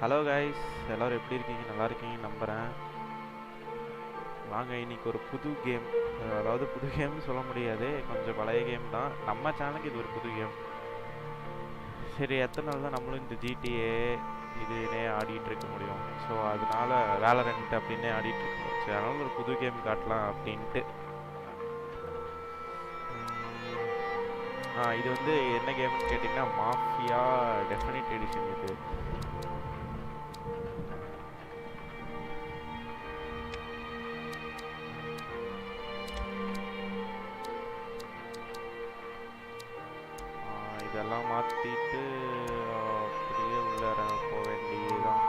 Hello guys, எல்லோரும் எப்படி இருக்கீங்க? நல்லா இருக்கீங்கன்னு நம்புகிறேன். வாங்க இன்றைக்கி ஒரு புது கேம், அதாவது புது கேம்னு சொல்ல முடியாது, கொஞ்சம் பழைய கேம் தான். நம்ம சேனலுக்கு இது ஒரு புது கேம். சரி, எத்தனை நாள் தான் நம்மளும் இந்த ஜிடிஏ இதுனே ஆடிட்டு இருக்க முடியும்? ஸோ அதனால வேலரண்ட் அப்படின்னே ஆடிட்டு இருக்கோம். சரி, அதனால ஒரு புது கேம் காட்டலாம் அப்படின்ட்டு. இது வந்து என்ன கேம்னு கேட்டிங்கன்னா மாஃபியா டெஃபினிட் எடிஷன். இது இதெல்லாம் மாற்றிட்டு அப்படியே உள்ளார போக வேண்டியதுதான்.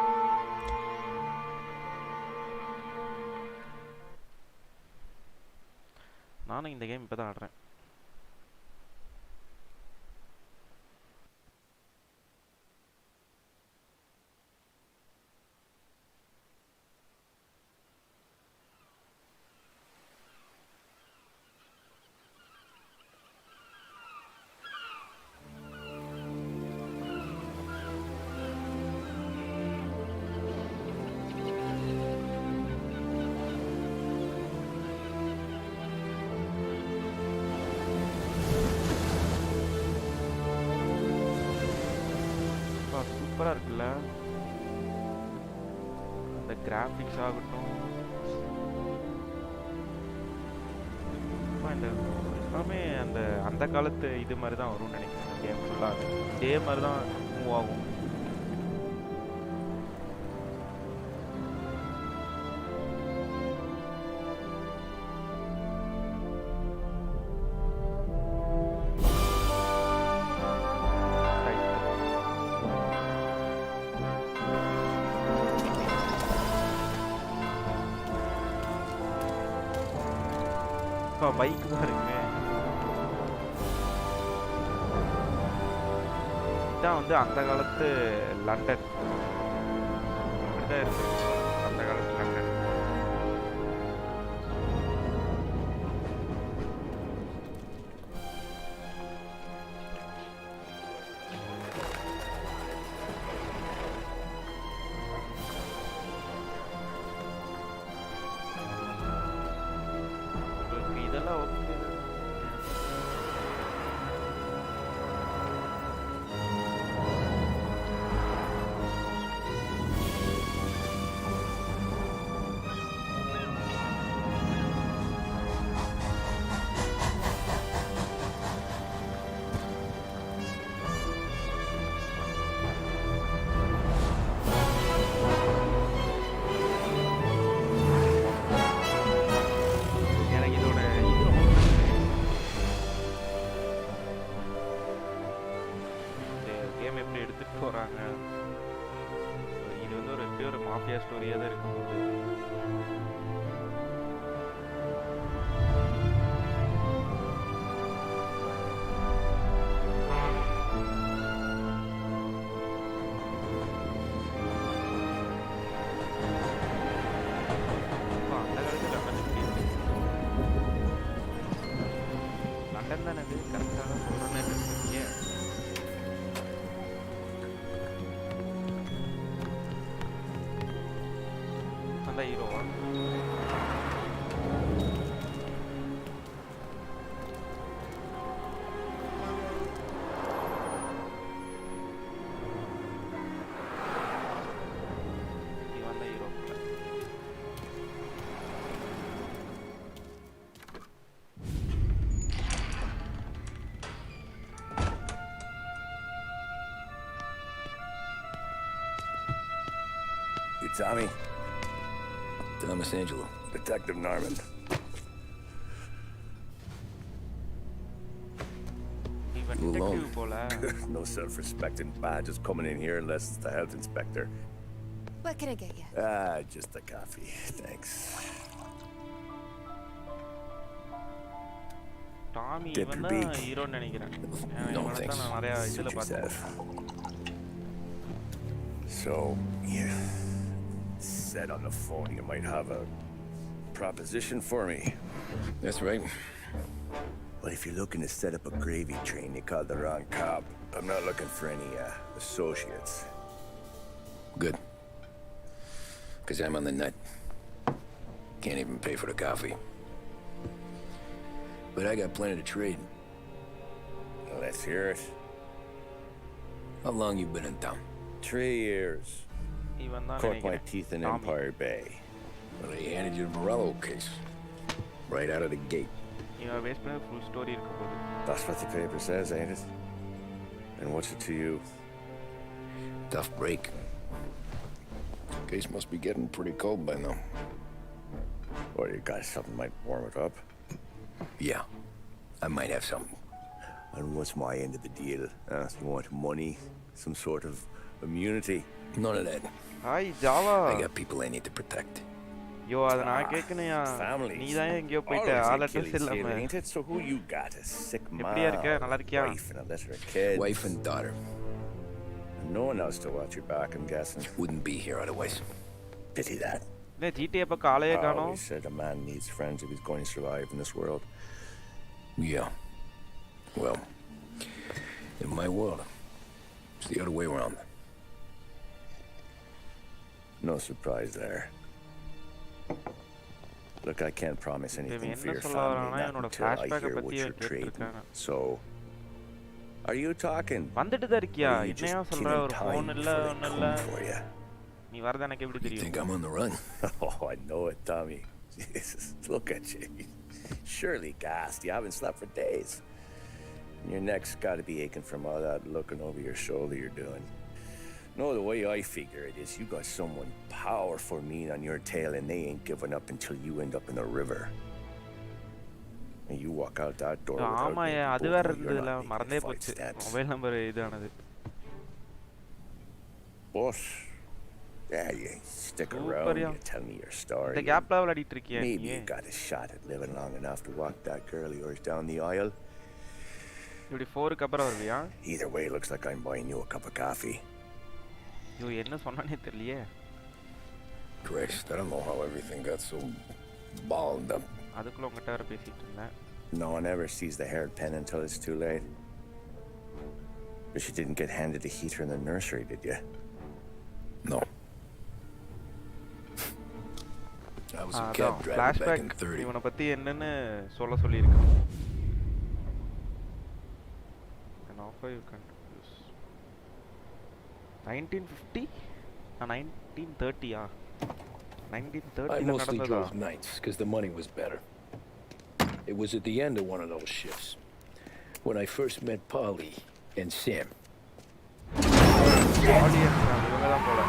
நானும் இந்த கேம் இப்போ தான் ஆடுறேன். சூப்பராக இருக்குல்ல, அந்த கிராஃபிக்ஸ் ஆகட்டும், இந்த எல்லாமே அந்த காலத்து இது மாதிரி தான் வரும்னு நினைக்கிறேன். கேம் ஃபுல்லாக இதே மாதிரி தான் மூவ் ஆகும். பைக் பாருங்க, இதான் வந்து அந்த காலத்து லண்டன். இப்படிதான் இருக்கு அந்த காலத்து லண்டன். எப்படி எடுத்துட்டு போறாங்க, இது வந்து ஒரு மாஃபியா ஸ்டோரியா தான் இருக்கும்போது அந்த காலத்துல லண்டன் தானே அது கரெக்டாக தான் சொல்றேன்னு இருக்கீங்க. ஹீரோவா இவன் தான் hero. You Tommy? Thomas Angelo. Detective Norman. You alone? No self-respecting badges coming in here unless it's the health inspector. What can I get you? Just a coffee. Thanks. Tommy, இவன் தான் ஹீரோன்னு நினைக்கிறேன். No thanks. நான் நிறைய இதுல பார்த்தேன். So, yeah. Said on the phone you might have a proposition for me. That's right. Well, if you're looking to set up a gravy train, you called the wrong cop. I'm not looking for any associates. Good. Because I'm on the nut. Can't even pay for the coffee. But I got plenty to trade. Let's hear it. How long you been in town? 3 years. இவன் தான் Caught my நினைக்கிறேன் teeth in Tommy. Empire Bay. Well, they handed you the Morello case. Right out of the gate. இவன் base பண்ண full story இருக்க போகுது That's what the paper says, ain't it? And what's it to you? Tough break. Case must be getting pretty cold by now. Or you got something might warm it up? Yeah, I might have something. And what's my end of the deal? You want money? Some sort of immunity? None of that. Hi Java I got people I need to protect. யோ அதை நான் கேட்கணையா Families. நீ தான் எங்கேயோ போயிட்ட Always ஆள் Achilles address இல்லாம heel, ain't it? So who you got? A sick mom, எப்படியா இருக்க நல்லா இருக்கியா wife and a litter of kids. Wife and daughter. No one else to watch your back, I'm guessing. Wouldn't be here otherwise. Pity that. இல்லை GTA பக்கம் ஆளையே I காணோம் always said a man needs friends if he's going to survive in this world. Yeah. Well, in my world, it's the other way around. No surprise there. Look, I can't promise anything for your family not until I hear what you're trading. So, are you talking? வந்துட்டு தான் இருக்கியா Or are you just என்னையா சொல்ற killing ஒரு time phone இல்ல before they ஒன்றும் இல்லை come for you? நீ வரது எனக்கு எப்படி You தெரியும் think I'm on the run? Oh, I know it, Tommy. Jesus, look at you. Surely gassed. You haven't slept for days. And your neck's got to be aching from all that looking over your shoulder you're doing. No, the way I figure it is you got someone powerful mean on your tail and they ain't giving up until you end up in the river. And you walk out that door without ஆமாயா being அது bold, வேற you're இருந்ததுல not making மறந்தே fight போச்சு steps. Mobile number இதானது But, yeah, you stick around, Superயா. you tell me your story. இந்த கேப்ல விளையாடிட்டு இருக்கியா Maybe நீ you got a shot at living long enough to walk that girl of yours down the aisle. இப்படி 4க்கு அப்புறம் வருவியா Either way, looks like I'm buying you a cup of coffee. ஐயோ என்ன சொன்னானே தெரியலையே Christ, I don't know how everything got so balled up. அதுக்குள்ள உங்ககிட்ட வேற பேசிட்டு இருந்தேன் No one ever sees the haired pen until it's too late. But you didn't get handed a heater in the nursery, did you? No. I was a cab அதான் driver back flashback in 30. இவனை பத்தி என்னன்னு சொல்லியிருக்கான் an offer you can use 1950 1930 I 1930 mostly நடந்ததா drove nights because the money was better. It was at the end of one of those shifts when I first met Polly and Sam. Audience இவங்க தான் போல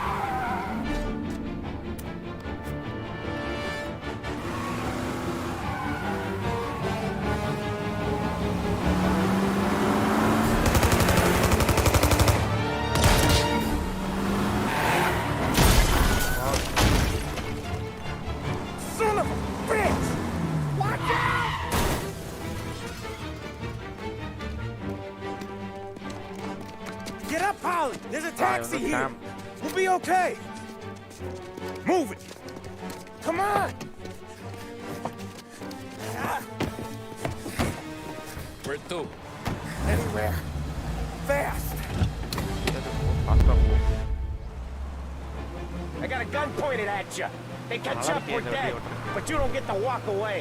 Son of a bitch! Watch out! Get up, Polly! There's a taxi here! Sam. We'll be okay! Move it! Come on! Ah, Where to? anywhere! Fast! ஃபாஸ்டா போ I got a gun pointed at you. They catch நல்லா up, we're இருக்கே, dead. இந்த But you don't get to walk away.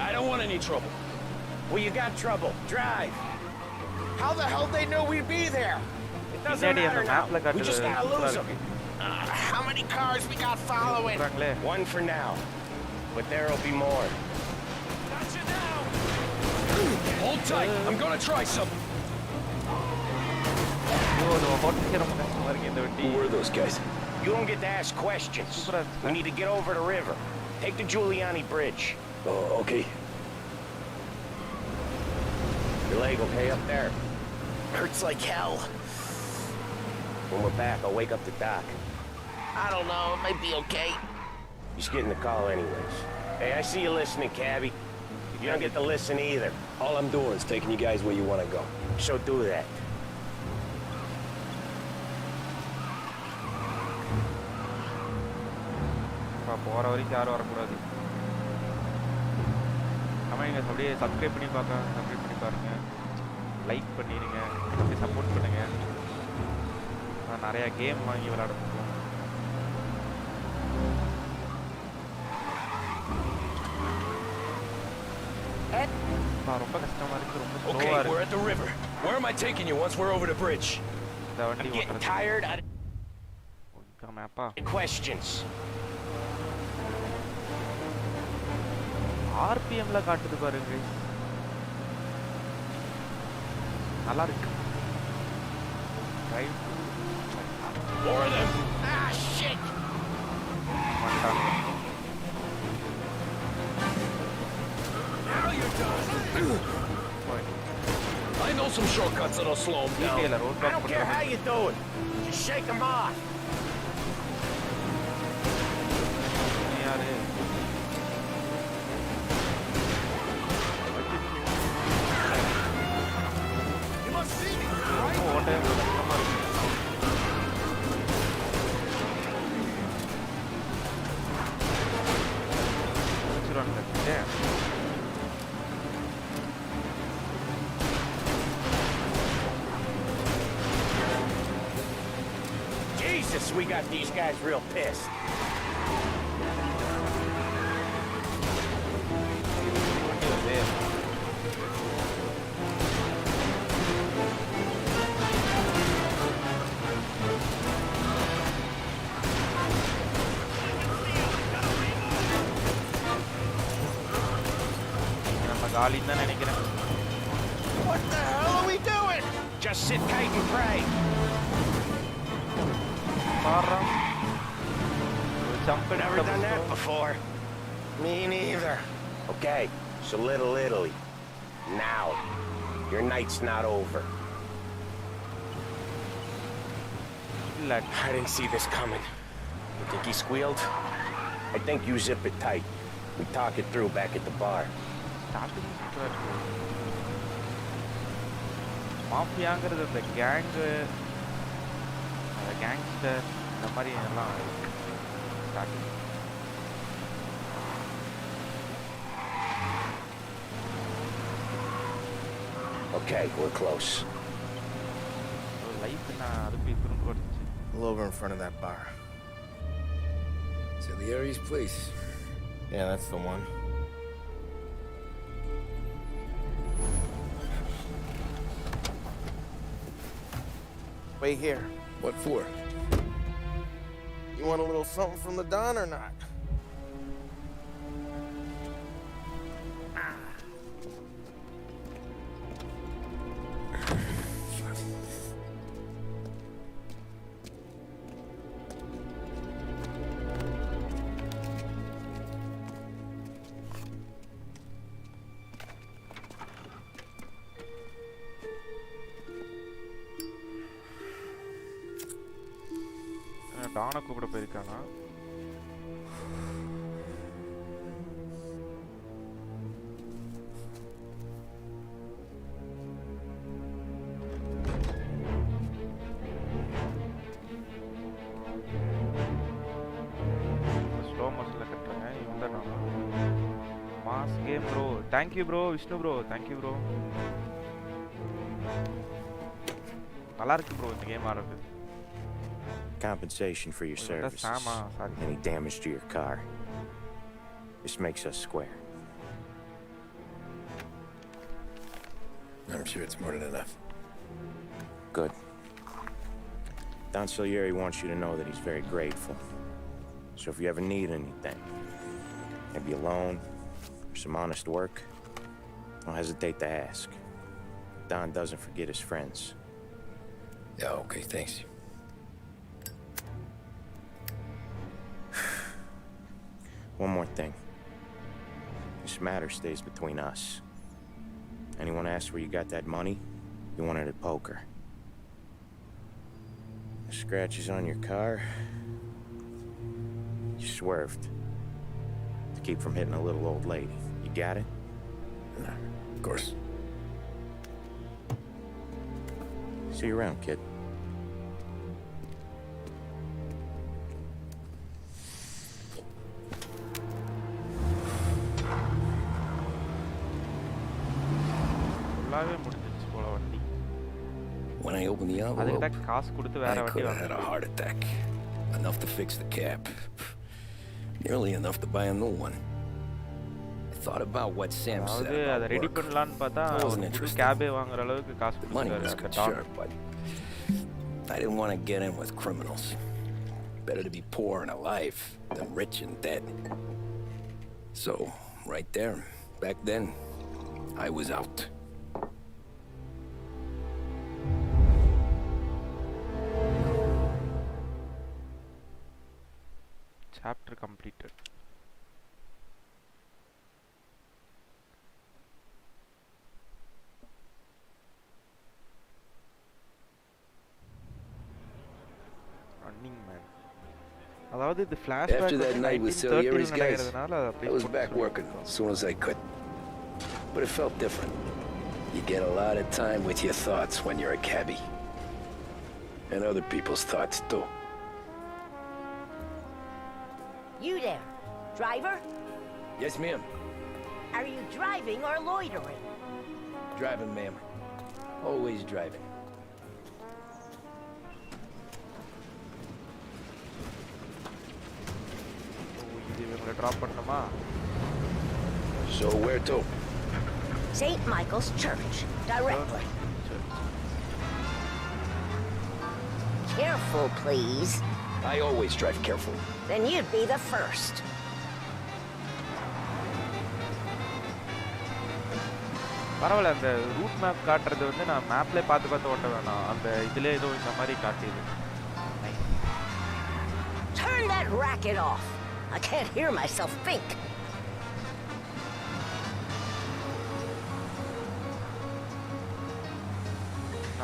I don't want any trouble. Well, you got trouble. Drive. How the hell they know we'd be there? It doesn't பின்னாடி அந்த matter மேப்ல now. We just gotta காட்டுறது lose them. How many cars we got following? சொல்றாங்களே One for now. But there'll be more. Got you now. Hold tight. I'm gonna try something. ஐயோ இது ஓட்டிக்க ரொம்ப கஷ்டமா இருக்கு இந்த வண்டி Who were those guys? You don't get to ask questions. Super ass. We need to get over the river. Take the Giuliani Bridge. Oh, okay. Your leg okay up there? Hurts like hell. When we're back, I'll wake up the doc. I don't know, it might be okay. He's getting the call anyways. Hey, I see you listening, Cabby. You don't get to listen either. All I'm doing is taking you guys where you want to go. So do that. போகிற வரைக்கும் யாரும் வரக்கூடாது ஆமாம் நீங்கள் அப்படியே subscribe பண்ணி பாருங்கள் like பண்ணிடுங்க அப்படியே சப்போர்ட் பண்ணுங்கள் நான் நிறையா கேம் வாங்கி விளையாட முடியும் ரொம்ப கஷ்டமா இருக்கு, ரொம்ப ஸ்லோவா Okay, we're இருக்கு at the river. Where am I taking you once we're over the bridge? இந்த வண்டி I'm getting ஓட்டுறது. tired of மேப்பா questions. ஆர்பிஎம்ல காட்டுது பாருங்க, நல்லா இருக்கு. Right More of them. Ah, shit! வந்துட்டாங்க. Now you're done. I know some shortcuts that'll slow them down. Detail road I block don't care how you do it. Just shake them off. யாரு You must see me, right? ஓட்ட கஷ்டமா இருக்கு. முடிச்சிருவாங்க. Jesus, we got these guys real pissed. வண்டி வந்து நம்ம காலின்னு தான் நினைக்கிறேன். What the hell are we doing? Just sit tight and pray. பாடுறா jump Never done that before. Me neither. Okay, so Little Italy. Now, your night's not over. இல்ல I didn't see this coming. You think he squealed? I think you zip it tight. We talk it through back at the bar. Starting சூப்பராக இருக்கு. மாஃபியாங்கிறது இந்த gang, gangster இந்த மாதிரி எல்லாம் starting. Okay, we're close. Life நான் அதுக்கு திரும்ப வந்துச்சு. Pull over in front of that bar. Salieri's place. Yeah, that's the one. Wait here. What for? You want a little something from the Don or not? டானை கூப்பிட போயிருக்கானா? Slow மோஷன்ல கட்டுறாங்க. இவன் தான் நானா? Mass game bro. Thank you bro. Vishnu bro thank you bro. நல்லா இருக்கு bro இந்த game ஆடுறது. Compensation for your services. Sama, sorry. Any damage to your car. This makes us square. I'm sure it's more than enough. Good. Don Salieri wants you to know that he's very grateful. So if you ever need anything, maybe a loan or some honest work, don't hesitate to ask. Don doesn't forget his friends. Yeah, okay, thanks. One more thing. This matter stays between us. Anyone asks where you got that money, you won it at poker. The scratches on your car, you swerved to keep from hitting a little old lady. You got it? Of course. See you around, kid. ஃபுல்லாவே முடிஞ்சிருச்சு போல வண்டி. When I opened the envelope, அதுக்கிட்ட காசு கொடுத்து வேற I வண்டி could have had a வாங்க. heart attack. Enough to fix the cab. Nearly enough to buy a new one. I Thought about what Sam said அதாவது அதை about ரெடி work. பண்ணலான்னு பார்த்தா I wasn't ஒரு புது interested. கேபே வாங்குற அளவுக்கு காசு The money கொடுத்தாரு was அந்த good, டான். sure, but I didn't want to get in with criminals. Better to be poor and alive than rich and dead. So, right there, back then, I was out. Chapter completed. Running Man. அதாவது இது flashback After that வந்து night with 1930 Salieri's guys, நடக்கிறதுனால அதை அப்படியே I was போட்டு back சொல்லிட்டு working இருக்கோம். as soon as I could. But it felt different. You get a lot of time with your thoughts when you're a cabbie. And other people's thoughts, too. You there, driver? Yes, ma'am. Are you driving or loitering? Driving, ma'am. Always driving. இது இவங்களை drop பண்ணணுமா? So where to? St. Michael's Church, directly. Careful, please. I always drive careful. Then you'd be the first. பரவாயில்ல, அந்த root map காட்டுறது வந்து நான் மேப்ல பார்த்து பார்த்து ஓட்ட வேணாம், அந்த இதுல ஏதோ இந்த மாதிரி காட்டுது. Turn that racket off. I can't hear myself think.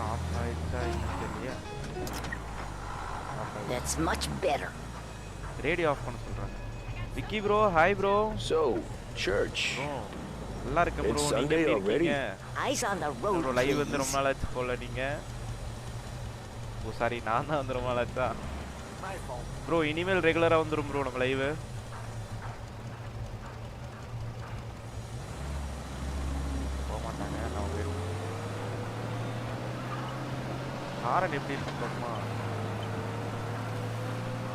Off ஆயிடுச்சா இல்லையா? That's much better. Radio off பண்ண சொல்றாங்க. Vicky bro, hi bro. So, church. நல்லா இருக்கு ப்ரோ. It's நீங்க Sunday எப்படி already? இருக்கீங்க? Eyes on the road, bro live வந்து please. ரொம்ப நாளாச்சு போல நீங்க. ஓ சாரி, நான் தான் வந்து ரொம்ப நாளாச்சா. ப்ரோ இனிமேல் ரெகுலரா வந்துரும் ப்ரோ நம்ம லைவ். போக மாட்டாங்க, நான் போயிடுவோம். ஹாரன் எப்படி இருக்கு பாருமா?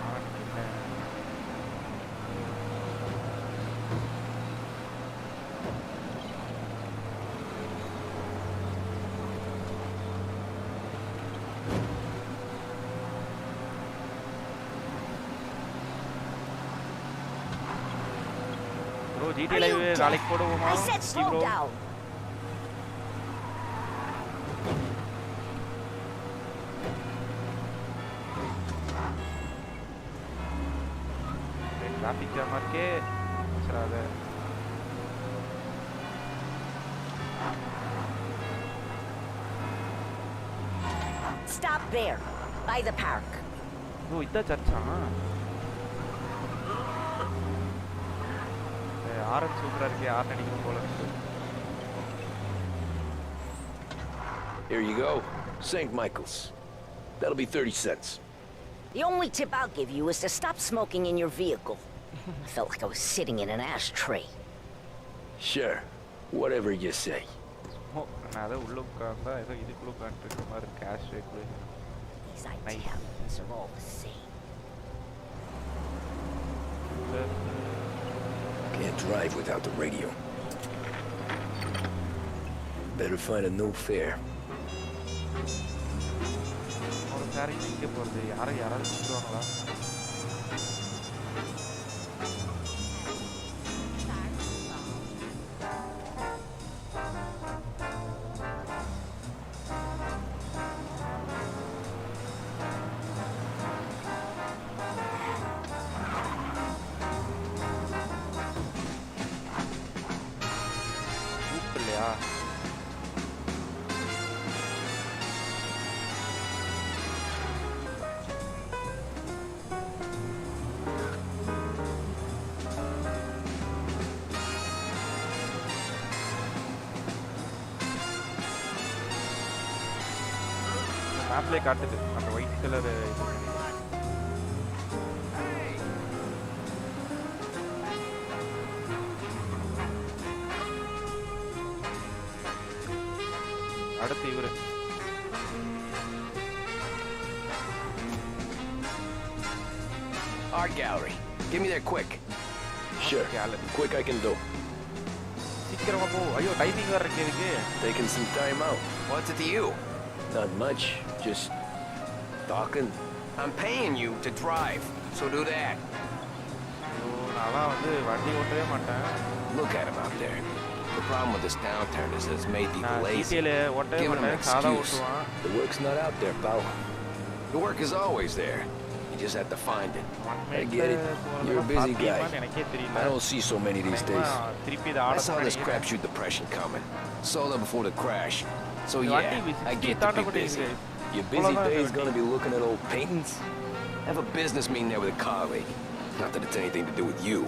ஹாரன் என்ன? ப்ரோ ஜிடி Are லைவ் you நாளைக்கு deaf? போடுவோமா? I said slow bro down. Traffic ஜாமா இருக்கே. அவசராத. Stop there, by the park. Bro இதான் சர்ச்சா? ஆரன் சூப்பரா இருக்கே, ஆரன் அடிக்கும் போல இருக்கு. Here you go. St. Michael's. That'll be 30 cents. The only tip I'll give you is to stop smoking in your vehicle. I felt like I was sitting in an ashtray. Sure. Whatever you say. ஓ நான் அதை உள்ள உட்காந்தா ஏதோ இதுக்குள்ள உட்காந்துட்டு இருக்க மாதிரி இருக்கு. Cash ரேக்குள்ள. These Nice. Italians are all the same. Can't drive without the radio. Better find a new fare. ஒரு சாரி எங்கே போகிறது? யாராவது கூப்பிடுவாங்களா? கூப்பிடலையா? மேப்லேயே காட்டுது அந்த ஒயிட் கலர் இது. அடுத்து இவரு Art gallery. Give me that quick. Sure. gallery. Quick I can do. சீக்கிரமா போ. ஐயோ டைமிங் வேற இருக்கு இதுக்கு. Taking some time out. What's it to you? Not much. Just talking. I'm paying you to drive, so do that. ஐயோ நான்லாம் வந்து வண்டி ஓட்டவே மாட்டேன். Look at him out there. The problem with this downturn is it's made people நான் lazy. Detail ஓட்டவே Giving him an மாட்டேன். சாதா excuse. ஓட்டுவான். The work's not out there, pal. The work is always there. You just have to find it. I get it. You're a busy guy. எனக்கே தெரியல. I don't see so many these days. திருப்பி இதை I ஆட saw this போறேன். crapshoot depression coming. Sold it before the crash. So இந்த yeah, வண்டி I 60 get to தாண்ட be கூட busy. இருக்கு. Your busy day is gonna be looking at old paintings? Have a business meeting there with a colleague. Not that it's anything to do with you.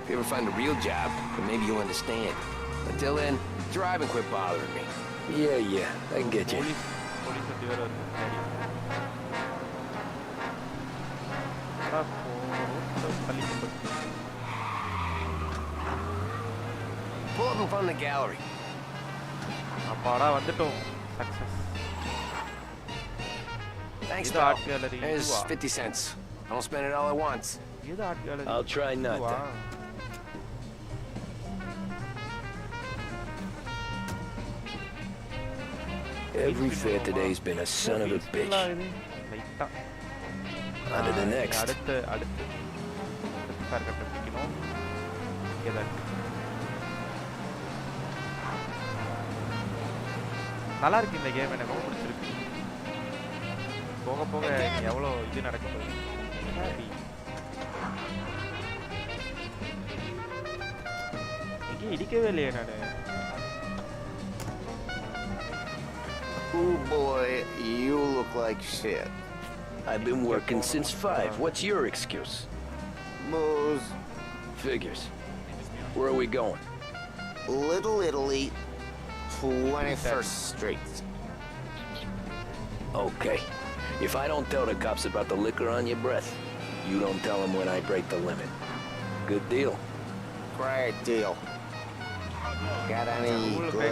If you ever find a real job, then maybe you'll understand. Until then, drive and quit bothering me. Yeah, I get you. Police வண்டி வேற வருது. சரி. அடா போ. பள்ளிக்கு Pull up in front of the gallery. அப்பாடா வந்துட்டோம். Success. Thanks, இது pal. art gallery. There's இதுவா? 50 cents. Don't spend it all at once. இது art gallery. I'll try not to. Every fair today's been a son of a bitch. லைட்டா. On to the next. அடுத்து sir கட்ட பிடிக்கணும். இங்கே தான் இருக்கு. நல்லா இருக்கு இந்த கேம், எனக்கு ரொம்ப பிடிச்சிருக்கு. போக போக எவ்வளோ இது நடக்க போகுது. சரி. இங்கே இடிக்கவே இல்லையே நான். Oh boy, you look like shit. I've been working since 5. What's your excuse? Moose, Figures. Where are we going? Little Italy, 21st Street. Okay. If I don't tell the cops about the liquor on your breath, you don't tell them when I break the limit. Good deal. Great deal. Got any good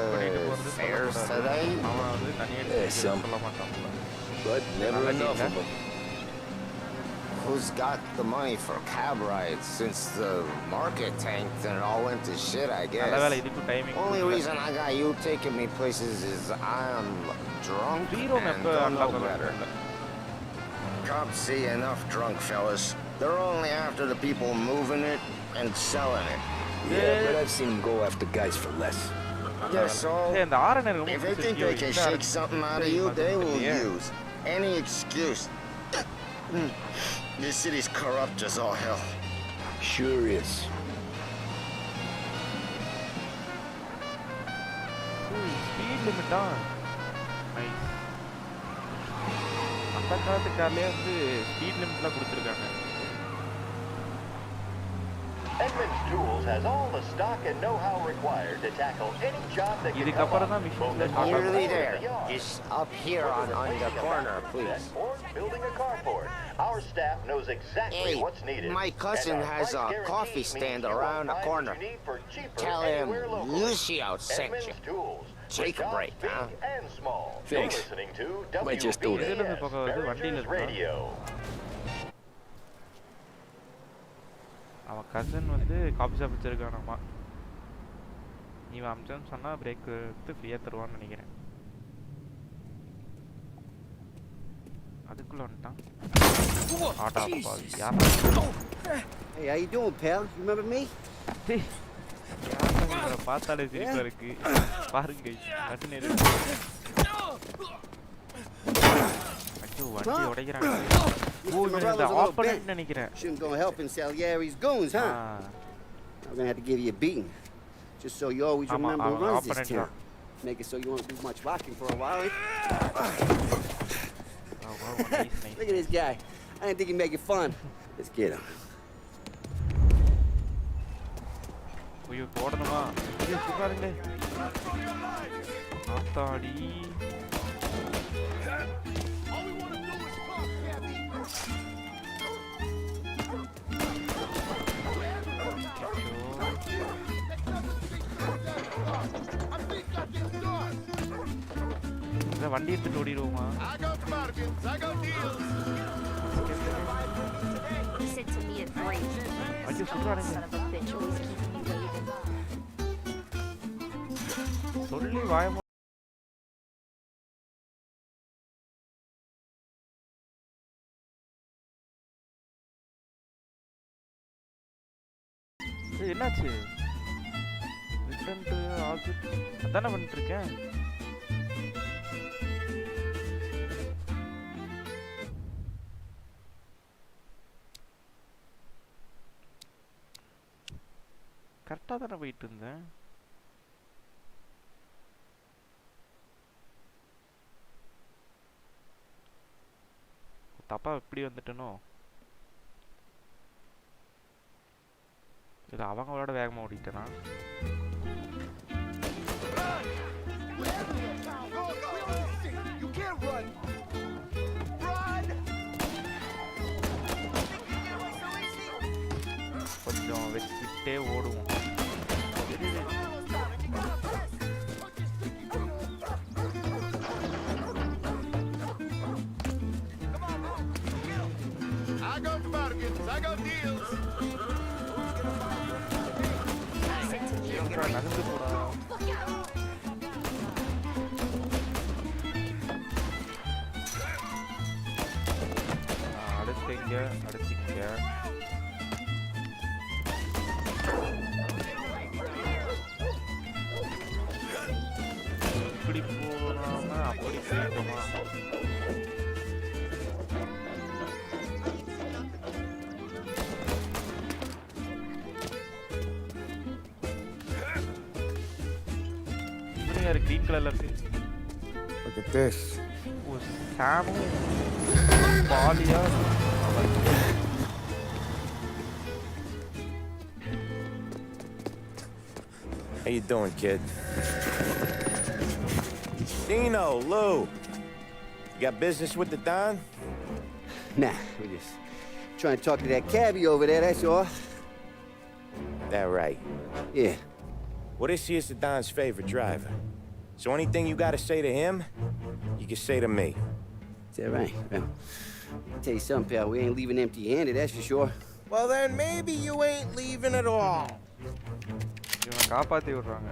fares today? அவன் வந்து தனியாக Yeah, some. சொல்ல மாட்டான். But never enough of them. Who's got the money for cab rides since the market tanked and it all went to shit, I நல்ல வேலை guess? இதுக்கு timing. Only reason I got you taking me places is I'm drunk Zero and member don't know unlockable. better. Cops see enough drunk fellas. They're only after the people moving it and selling it. Yeah, but I've seen them go after guys for less. Yes, so இந்த ஆரன் எனக்கு ரொம்ப if they think they can shake something out of you, they will use any excuse. This city's corrupt as all hell. Sure is. Speed லிமிட்டா? Nice. அந்த காலத்து கார்லயே வந்து speed லிமிட்லாம் கொடுத்துருக்காங்க. Edmunds Tools has all the stock and know-how required to tackle any job that can come இதுக்கப்புறம் தான் up, மிஷின்ல both in start the Nearly field there. and the yard. Just up here on the corner, please. Or building a carport. Our staff knows exactly Hey, what's needed. my cousin And our has price a guarantee coffee means stand you will around the find corner. what you need for cheaper Tell him anywhere locally. Lucy out sent you. Edmunds Tools. Take a Jobs break, big huh? and small. Thanks. You're listening to Might just do that. இதுல இருந்து WBAS பக்கம் வந்து வண்டியில Barringers இருந்தா. Radio. அவன் கசன் வந்து coffee shop வச்சிருக்கானாமா. இவன் அமிச்சான்னு சொன்னா பிரேக் எடுத்து ஃப்ரீயா தருவான்னு நினைக்கிறேன். அதுக்குள்ள வந்துட்டான். ஆட்டா பாவி யார்? Hey, how you doing, pal? You remember me? யாரை பார்த்தாலே சிரிப்பா இருக்கு. பாருங்க கசன் இருக்கு. ஐயோ வண்டி உடைக்கிறாங்க. ஓ இவன் இந்த ஆப்போனன்ட் நினைக்கிறேன். Shouldn't go helping Salieri's goons, huh? I'm gonna have to give you a beating, just so you always ஆமா, remember who அவன் runs this opponent town. தான். Make it so you won't do much rocking for a while. Eh? Oh, wow, nice, nice. Look at this guy. I didn't think he'd make it fun. Let's get him. ஐயோ போடணுமா? ஐயோ சுகாருங்க. ஆத்தாடி. இந்த வண்டி எடுத்துட்டு ஓடிடுவோமா? He said to me at 3. ஐயோ சுகாருங்க. Son of a bitch, always keeping me waiting. சொல்லி வாய என்னாச்சு? ரிட்டர்ன் டு ஆப்ஜெக்ட் அதானே பண்ணிட்டு இருக்கேன். கரெக்டாக தானே போயிட்டு இருந்தேன். தப்பா இப்படி வந்துட்டனோ? இல்லை அவங்களோட வேகமாக ஓடிட்டேனா? கொஞ்சம் வச்சுக்கிட்டே ஓடுவோம். நகர்ந்து போடா. அடுத்தீங்க இப்படி போறாம அப்படி போயிட்டோமா? green color. Look at this. Oh, Samu. Balia. How you doing, kid? Dino, Lou. You got business with the Don? Nah, we're just trying to talk to that cabbie over there, that's all. That right? Yeah. Well, this here's the Don's favorite driver. So anything you gotta say to him, you can say to me. Is that right? Well, I'll tell you something, pal. We ain't leaving empty-handed, that's for sure. Well, then maybe you ain't leaving at all. இவனை காப்பாற்றி விடுறாங்க.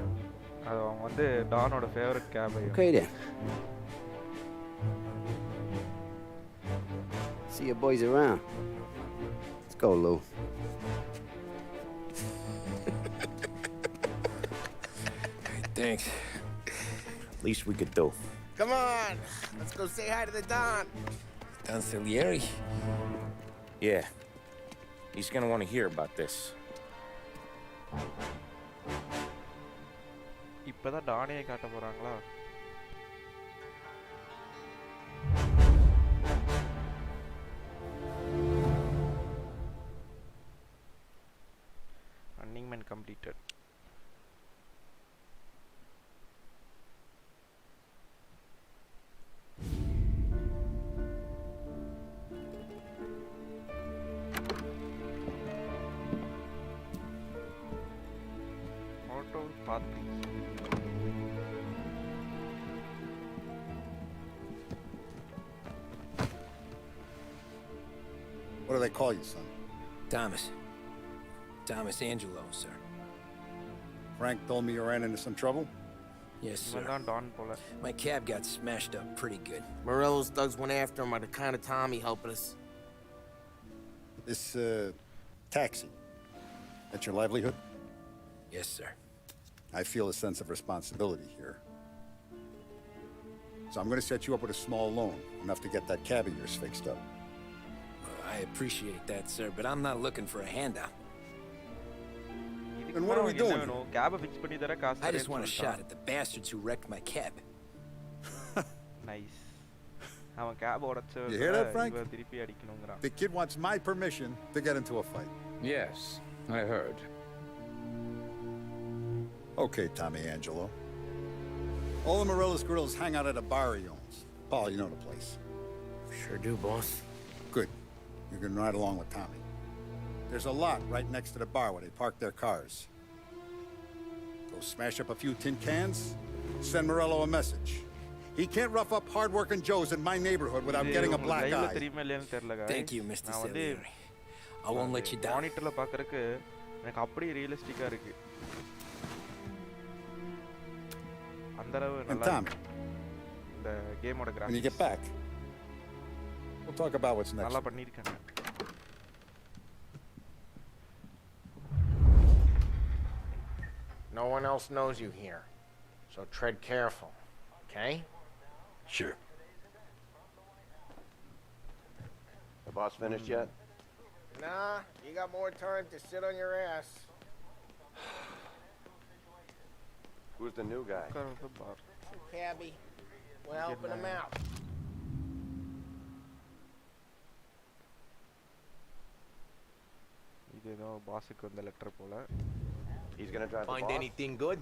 அது அவங்க வந்து டானோட favourite cap. Okay then. See your boys around. Let's go, Lou. Thanks. Least we could do. Come on, let's go say hi to the Don. Don Salieri? Yeah. He's gonna want to hear about this. இப்பதான் டானியை காட்ட போறாங்களா? Running completed. Auto path. What do they call you, son? Thomas. Thomas Angelo, sir. Frank told me you ran into some trouble? Yes, sir. இவன் தான் Don போல. My cab got smashed up pretty good. Morello's thugs went after him by the kind of Tommy helping us. This, taxi, that's your livelihood? Yes, sir. I feel a sense of responsibility here. So I'm going to set you up with a small loan, enough to get that cab of yours fixed up. I appreciate that, sir, but I'm not looking for a handout. And what are we doing? கேபை fix பண்ணி தர காசு. I just want a shot at the bastards who wrecked my cab. Nice. அவன் gap உடைச்ச. You hear that, Frank? திருப்பி அடிக்கணும்ங்கறான். The kid wants my permission to get into a fight. Yes, I heard. Okay, Tommy Angelo. All the Morello's girls hang out at a bar he owns. Paul, you know the place. Sure do, boss. Good. You can ride along with Tommy. There's a lot right next to the bar where they park their cars. Go smash up a few tin cans, send Morello a message. He can't rough up hard-working Joes in my neighborhood without getting a black eye. Thank you, Mr. Salieri. I won't let you down. மானிட்டர்ல பார்க்கறதுக்கு எனக்கு அப்படியே ரியலிஸ்டிக்கா இருக்கு. அந்த அளவு And நல்லா Tommy, இந்த கேமோட when you get graphics back, we'll talk about what's next. நல்லா பண்ணியிருக்காங்க. No one else knows you here, so tread careful, okay? Sure. The boss finished yet? Nah, you got more time to sit on your ass. Who's the new guy? Cabby, we're helping him out. இது ஏதோ பாஸுக்கு வந்த letter போல. He's gonna drive the Find boss? anything good?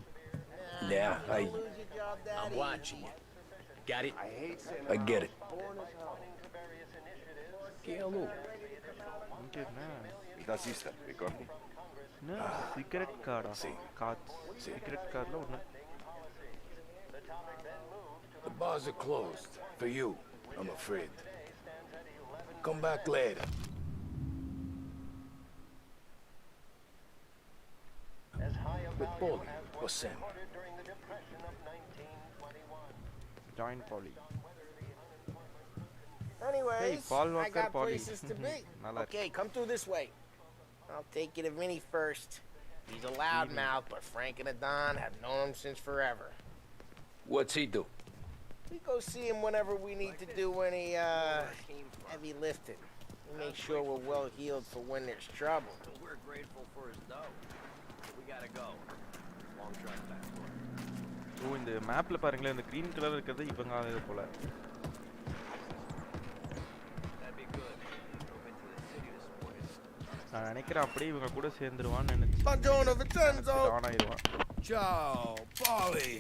Yeah, I'm watching you. Got it? I hate saying I get it. இங்க என்ன? Nazista, ricordi? என்ன cigarette கார்டா? Cards. Cigarette கார்டில் ஒன்று. The bars are closed. For you, I'm afraid. Come back later. With Paulie or Sam. Join Polly. Anyways, Hey, Paul I Walker got Polly. places to be. நல்லா இருக்கு. Okay, come through this way. I'll take you to Vinny first. He's a loudmouth, but Frank and the Don have known him since forever. What's he do? We go see him whenever we need to do any, heavy lifting. We make sure we're well healed for when there's trouble. We're grateful for his dough. We gotta go. Long drive back. ஓ இந்த மேப்பில் பாருங்களேன், இந்த green colour இருக்கிறது இவங்க இது போல. நான் நினைக்கிறேன் அப்படியே இவங்க கூட சேர்ந்துருவான்னு நினைச்சு ஆன் ஆயிடுவான். Ciao, Polly.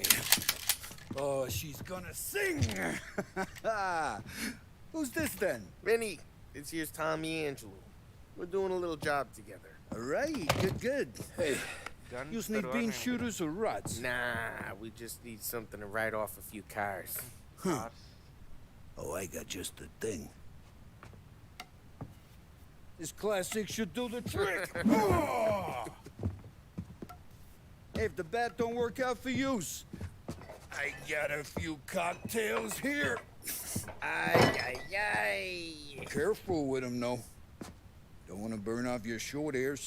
Oh, she's gonna sing. Who's this then? Vinny, this here's Tommy Angelo. We're doing a little job together. All right, good. Hey, Gun you need bean shooters or rods? Nah, we just need something to write off a few cars. Oh, I got just the thing. This classic should do the trick. Oh! Hey, if the bat don't work out for use, I got a few cocktails here. Ay. Careful with them, though. Don't want to burn off your short hairs.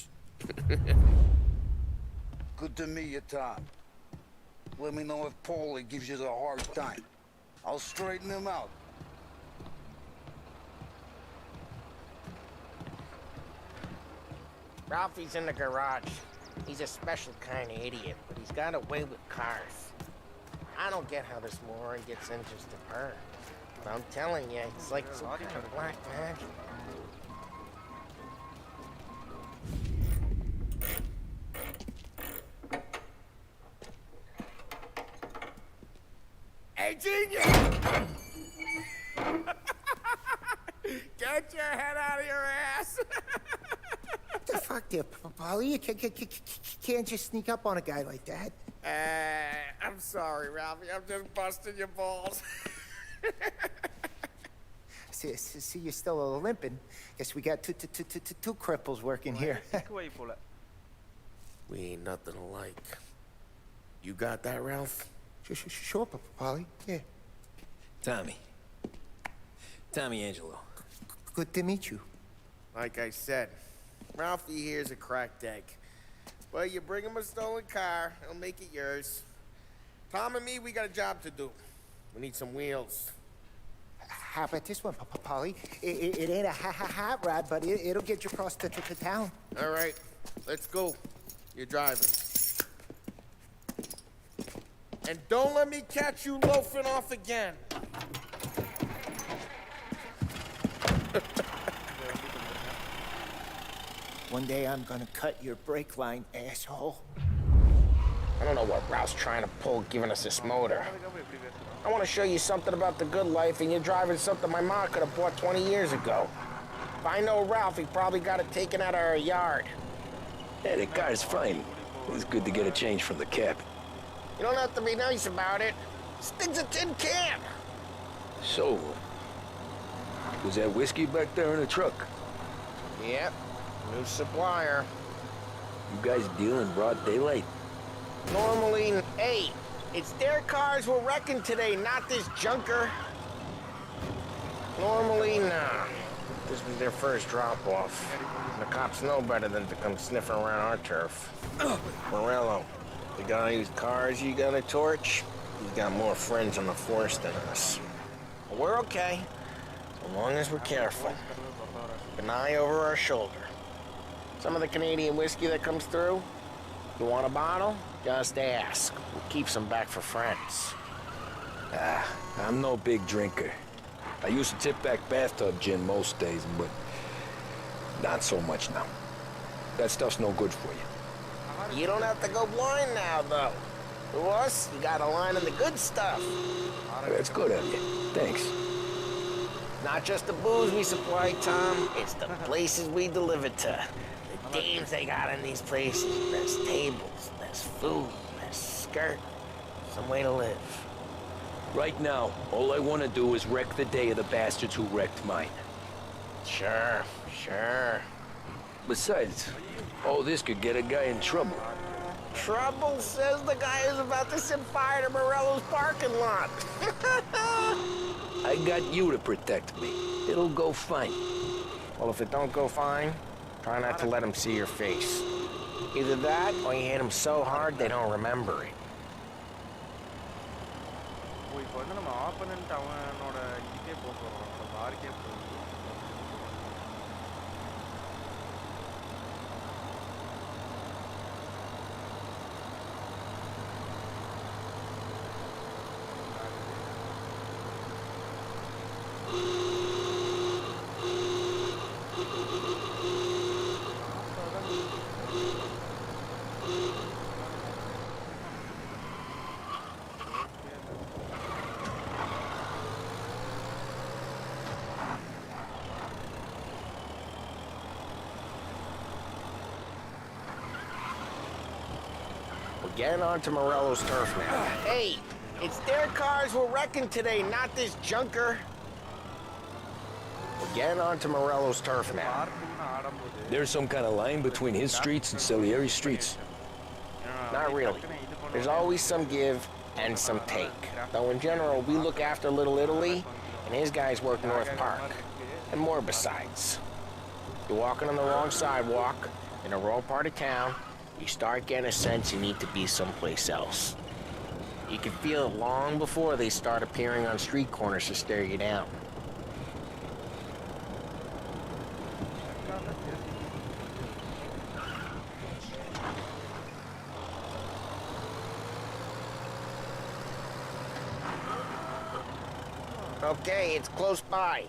Good to meet you, Tom. Let me know if Paulie gives you the hard time. I'll straighten him out. Ralphie's in the garage. He's a special kind of idiot, but he's got a way with cars. I don't get how this moron gets interested in her. But I'm telling you, it's like some kind of black magic. Hey, genius! Get your head out of your ass! What the fuck there, Polly? You can't just sneak up on a guy like that. I'm sorry, Ralphie. I'm just busting your balls. See, you're still limping. Guess we got two cripples working here. We ain't nothing alike. You got that, Ralph? Sure, Polly. Yeah. Tommy Angelo. Good to meet you. Like I said, Ralphie here's a cracked egg. Well, you bring him a stolen car, he'll make it yours. Tom and me, we got a job to do. We need some wheels. How about this one, Polly? It ain't a hot rod, but it'll get you across to town. All right, let's go. You're driving. And don't let me catch you loafing off again. One day I'm gonna cut your brake line, asshole. I don't know what Ralph's trying to pull giving us this motor. I want to show you something about the good life, and you're driving something my mom could have bought 20 years ago. If I know Ralph, he probably got it taken out of our yard. Hey, the car's fine. It's good to get a change from the cap. You don't have to be nice about it. This thing's a tin can. So, was that whiskey back there in the truck? Yep, new supplier. You guys deal in broad daylight? Normally, hey, It's their cars we're wrecking today, not this junker. Normally, nah. This was their first drop-off. The cops know better than to come sniffing around our turf. Morello, the guy whose cars you gonna torch, he's got more friends on the force than us. But we're okay, as long as we're careful. Keep an eye over our shoulder. Some of the Canadian whiskey that comes through, you want a bottle? Just ask. We'll keep some back for friends. I'm no big drinker. I used to tip back bathtub gin most days, but not so much now. That stuff's no good for you. You don't have to go blind now, though. To us, you got a line of the good stuff. That's good of you. Thanks. Not just the booze we supply, Tom. It's the places we deliver to. The dames they got in these places. There's tables, there's food, there's skirt. Some way to live. Right now, all I want to do is wreck the day of the bastards who wrecked mine. Sure. Besides, all this could get a guy in trouble. Trouble, says the guy who's about to set fire to Morello's parking lot. I got you to protect me. It'll go fine. Well, if it don't go fine, try not to let them see your face. Either that, or you hit them so hard they don't remember it. இப்போ வந்து நம்ம opponent அவனோட இதுக்கே போக போகிறோம், நம்ம பாருக்கே போகிறோம். Getting onto Morello's turf now. Hey, it's their cars we're wrecking today, not this junker. We're getting onto Morello's turf now. There's some kind of line between his streets and Salieri's streets. Not really. There's always some give and some take. Though in general, we look after Little Italy, and his guys work North Park. And more besides. You're walking on the wrong sidewalk, in the wrong part of town, you start getting a sense you need to be someplace else. You can feel it long before they start appearing on street corners to stare you down. Okay, it's close by.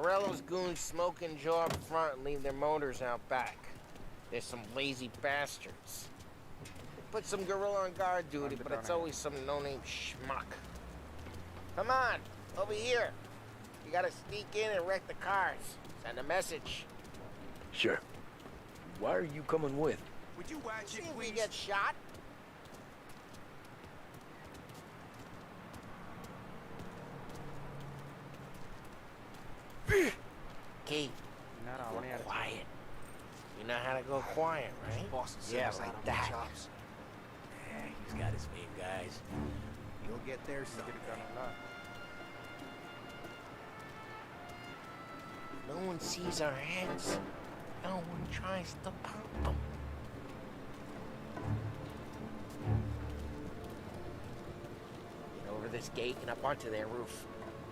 Morello's goons smoke and jaw up front and leave their motors out back. There's some lazy bastards. They put some gorilla on guard duty, but it's always some no-name schmuck. Come on, over here. You gotta sneak in and wreck the cars. Send a message. Sure. Why are you coming with? Would you watch it, please? If we get shot? Key, go quiet. You know how to go quiet, right? Yeah, like that. Yeah, he's got his main guys. You'll get there someday. No one sees our heads. No one tries to pop them. Get over this gate and up onto their roof.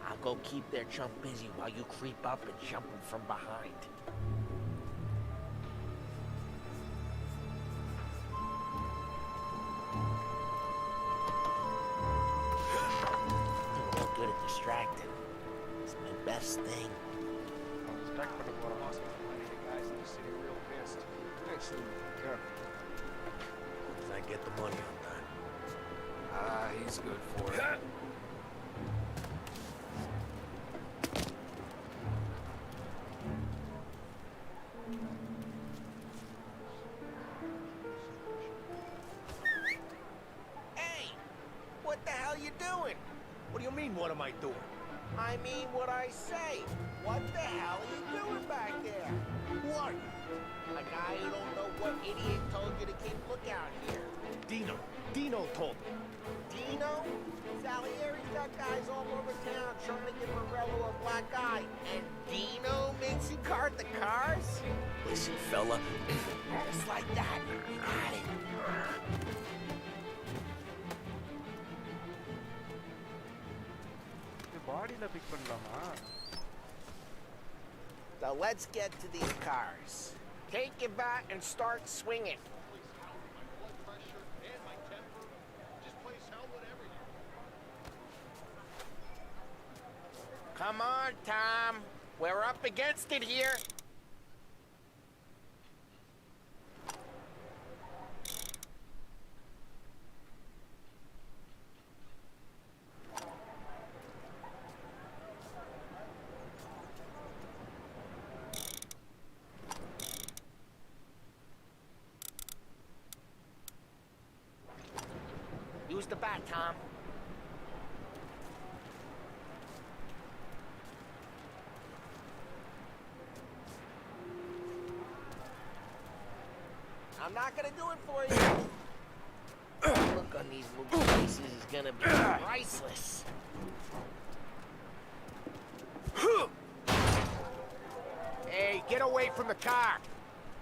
I'll go keep their chump busy while you creep up and jump him from behind. I'm real good at distracting. It's my best thing. As I get the money on that. He's good for it. Hey! What the hell you doing? What do you mean, what am I doing? I mean what I say. What the hell are you doing back there? What? A guy who don't know what idiot told you to keep lookout here. Dino told me. Dino? Salieri's got guys all over town trying to give Morello a black eye. And Dino makes you cart the cars? Listen, fella. Just like that. You got it. பாடியில big பண்ணலாமா? So let's get to these cars. Take your bat and start swinging. Come on, Tom. We're up against it here. Use the bat, Tom. I'm not gonna do it for you. The look on these little faces is gonna be priceless. Hey, get away from the car.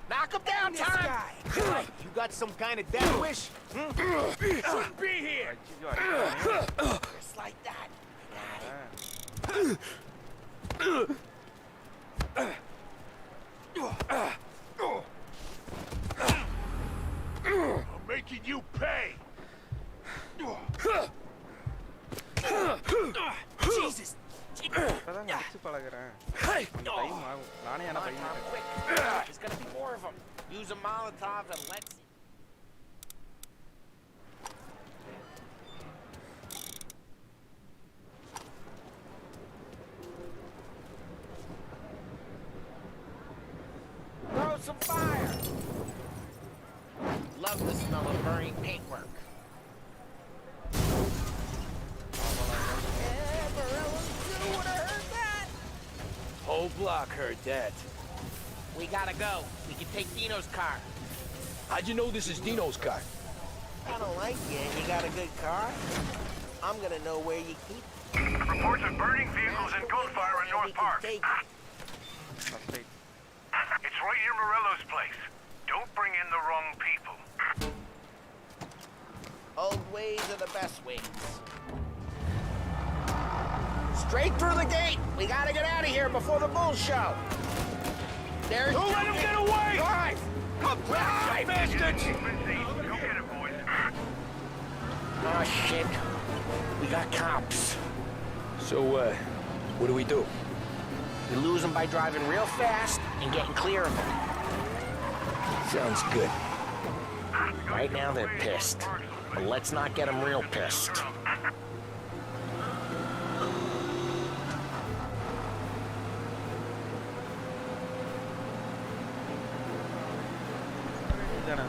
Knock him down, Tom! Right, you got some kind of death wish? Shouldn't be here! Just like that. I'm making you pay! Jesus! இப்பதான் நடிச்சு பழகுறேன். Time ஆகும். நானே ஆனா பையன். There's gonna be more of them. Use a Molotov and let's... Throw some fire! Love the smell of burning paintwork. Whole block heard that. We gotta go. We can take Dino's car. How'd you know this is Dino's car? I don't like you. You got a good car? I'm gonna know where you keep it. Reports of burning vehicles and gunfire in North Park. It's right near Morello's place. Don't bring in the wrong people. Old ways are the best ways. Straight through the gate. We gotta get out of here before the bull show. There's... Don't let him get away! Drive! Come Drive! bastards! Go get it, boys. Oh, shit. We got cops. So, what do we do? We lose them by driving real fast and getting clear of them. Sounds good. Right now they're pissed. But let's not get them real pissed.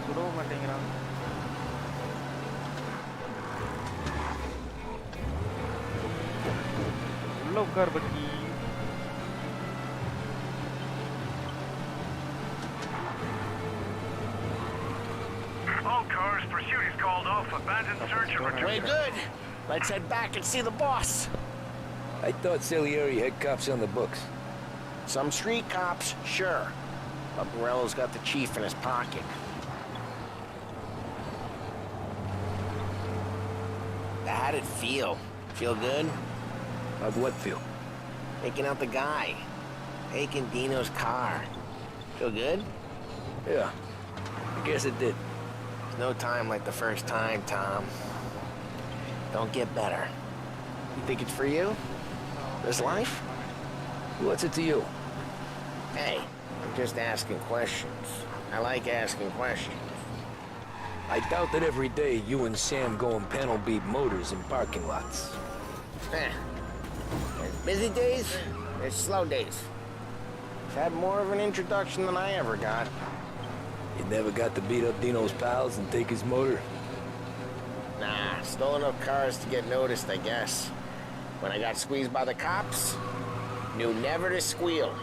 சுடவும் மாட்டேங்கிறான். உள்ள உட்கார் பக்கி. All cars, pursuit is called off. Abandoned search and return. Way good. Let's head back and see the boss. I thought Salieri had cops on the books. Some street cops, sure. But Morello's got the chief in his pocket. How'd it feel? Feel good? How'd what feel? Taking out the guy. Taking Dino's car. Feel good? Yeah, I guess it did. There's no time like the first time, Tom. Don't get better. You think it's for you? This life? What's it to you? Hey, I'm just asking questions. I like asking questions. I doubt that every day you and Sam go and panel beat motors in parking lots. There's busy days, there's slow days. I've had more of an introduction than I ever got. You never got to beat up Dino's pals and take his motor? Nah, stole enough cars to get noticed, I guess. When I got squeezed by the cops, knew never to squeal.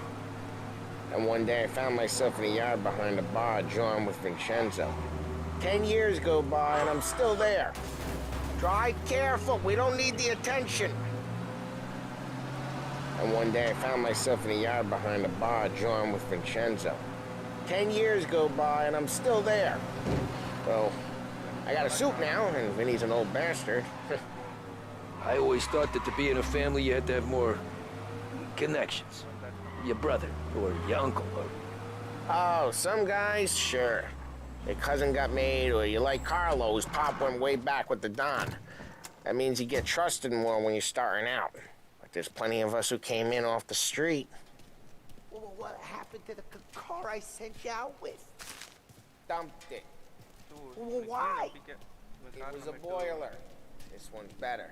And one day I found myself in a yard behind a bar, jawing with Vincenzo. 10 years go by and I'm still there. Drive careful, we don't need the attention. And one day I found myself in a yard behind a bar, jawing with Vincenzo. 10 years go by and I'm still there. So, I got a suit now, and Vinny's an old bastard. I always thought that to be in a family you had to have more connections. Your brother, or your uncle, or... Oh, some guys, sure. Your cousin got made, or you like Carlos, Pop went way back with the Don. That means you get trusted more when you're starting out. But there's plenty of us who came in off the street. Well, what happened to the car I sent you out with? Dumped it. Well, why? It was a boiler. This one's better.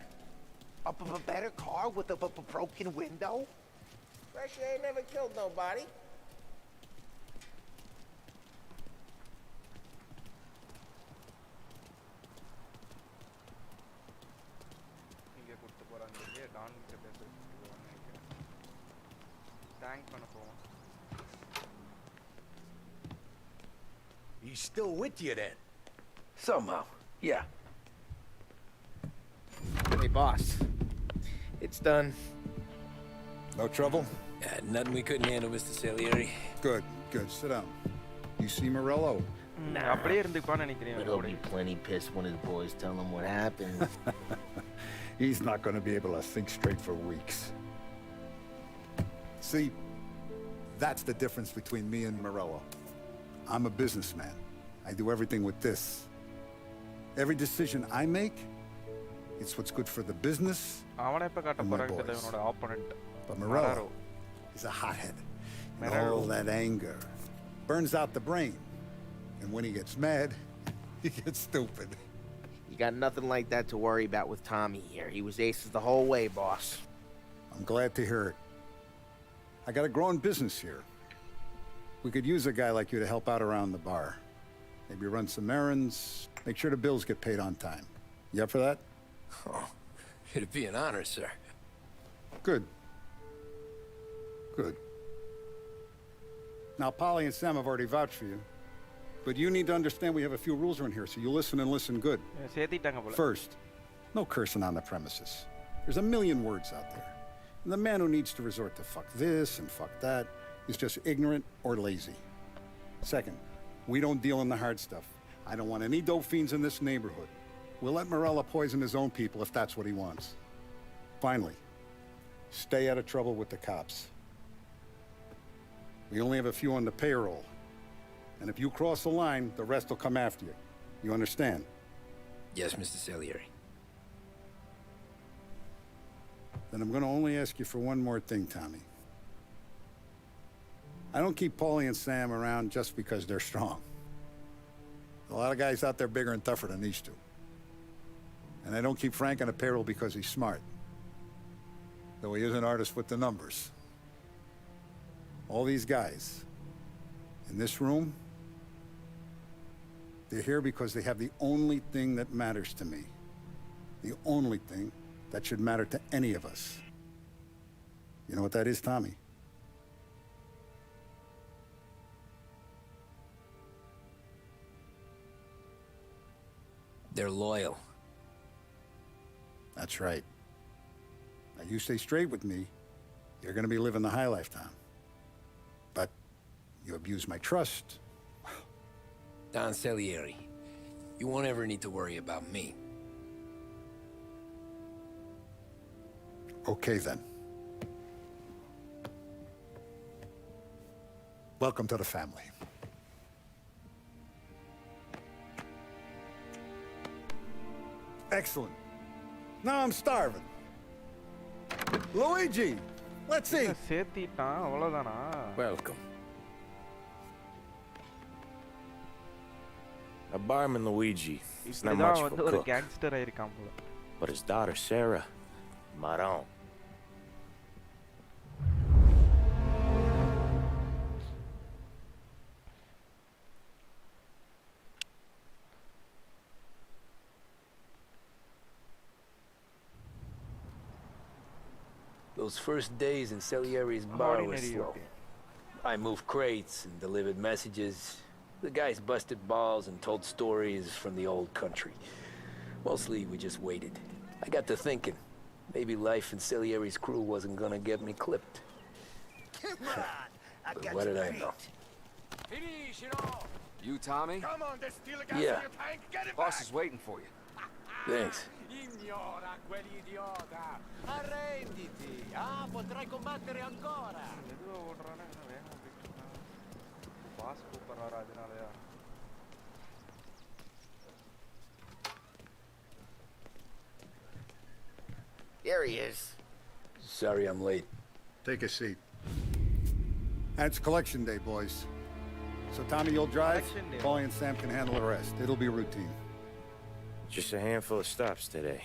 A better car with a broken window? Fresh air never killed nobody. இங்கே கொடுத்து போகிறாங்க இல்லையா Don கிட்ட பேசுறதுக்கு நினைக்கிறேன் thank பண்ண போவோம். He's still with you then? Somehow, yeah. Hey, boss. It's done. No trouble? Nothing we couldn't handle, Mr. Salieri. Good, good. Sit down. You see Morello? அப்படியே இருந்துப்பான்னு நினைக்கிறேன். But he'll be plenty pissed when his boys tell him what happened. He's not going to be able to think straight for weeks. See, that's the difference between me and Morello. I'm a businessman. I do everything with this. Every decision I make, it's what's good for the business அவனை எப்ப காட்ட and my போறாங்க boys. இவனோட opponent. But Morello is a hothead. And all that anger burns out the brain. And when he gets mad, he gets stupid. You got nothing like that to worry about with Tommy here. He was aces the whole way, boss. I'm glad to hear it. I got a growing business here. We could use a guy like you to help out around the bar. Maybe run some errands, make sure the bills get paid on time. You up for that? Oh, it'd be an honor, sir. Good. Good. Now, Polly and Sam have already vouched for you. But you need to understand we have a few rules around here, so you listen and listen good. சேர்த்திட்டாங்க போல. First, no cursing on the premises. There's a million words out there. And the man who needs to resort to fuck this and fuck that is just ignorant or lazy. Second, we don't deal in the hard stuff. I don't want any dope fiends in this neighborhood. We'll let Morella poison his own people if that's what he wants. Finally, stay out of trouble with the cops. We only have a few on the payroll. And if you cross the line, the rest will come after you. You understand? Yes, Mr. Salieri. Then I'm going to only ask you for one more thing, Tommy. I don't keep Paulie and Sam around just because they're strong. A lot of guys out there bigger and tougher than these two. And I don't keep Frank on a payroll because he's smart. Though he is an artist with the numbers. All these guys in this room, they're here because they have the only thing that matters to me. The only thing that should matter to any of us. You know what that is, Tommy? They're loyal. That's right. Now, you stay straight with me, you're going to be living the high life, Tom. But you abuse my trust. Don Salieri, you won't ever need to worry about me. Okay, then. Welcome to the family. Excellent. Now I'm starving. Luigi, let's eat. சேர்த்திட்டான் அவ்வளவுதானா? Welcome. A barman Luigi. He's not much of a வந்து ஒரு cook. Gangster ஆயிருக்கான் போல. But his daughter Sarah, Maron. Those first days in Salieri's bar were Ordinary, slow. okay. I moved crates and delivered messages. The guys busted balls and told stories from the old country. Mostly, we just waited. I got to thinking, maybe life in Salieri's crew wasn't gonna get me clipped. Come on, I But got what you did I beat. know? You, Tommy? Come on, there's still a gas Yeah. in your tank. Get it Boss back. is waiting for you. Thanks. Ignora quell'idiota! Arrenditi! Ah, potrai combattere ancora! மெதுவா ஓடுறானா என்ன வேகமா போயிட்டு இருக்கான்? Pass கூப்பிடுறாரா அதனாலயா? Here he is. Sorry I'm late. Take a seat. And it's collection day, boys. So, Tommy, you'll drive. Collection day. Paulie and Sam can handle the rest. It'll be routine. Just a handful of stops today.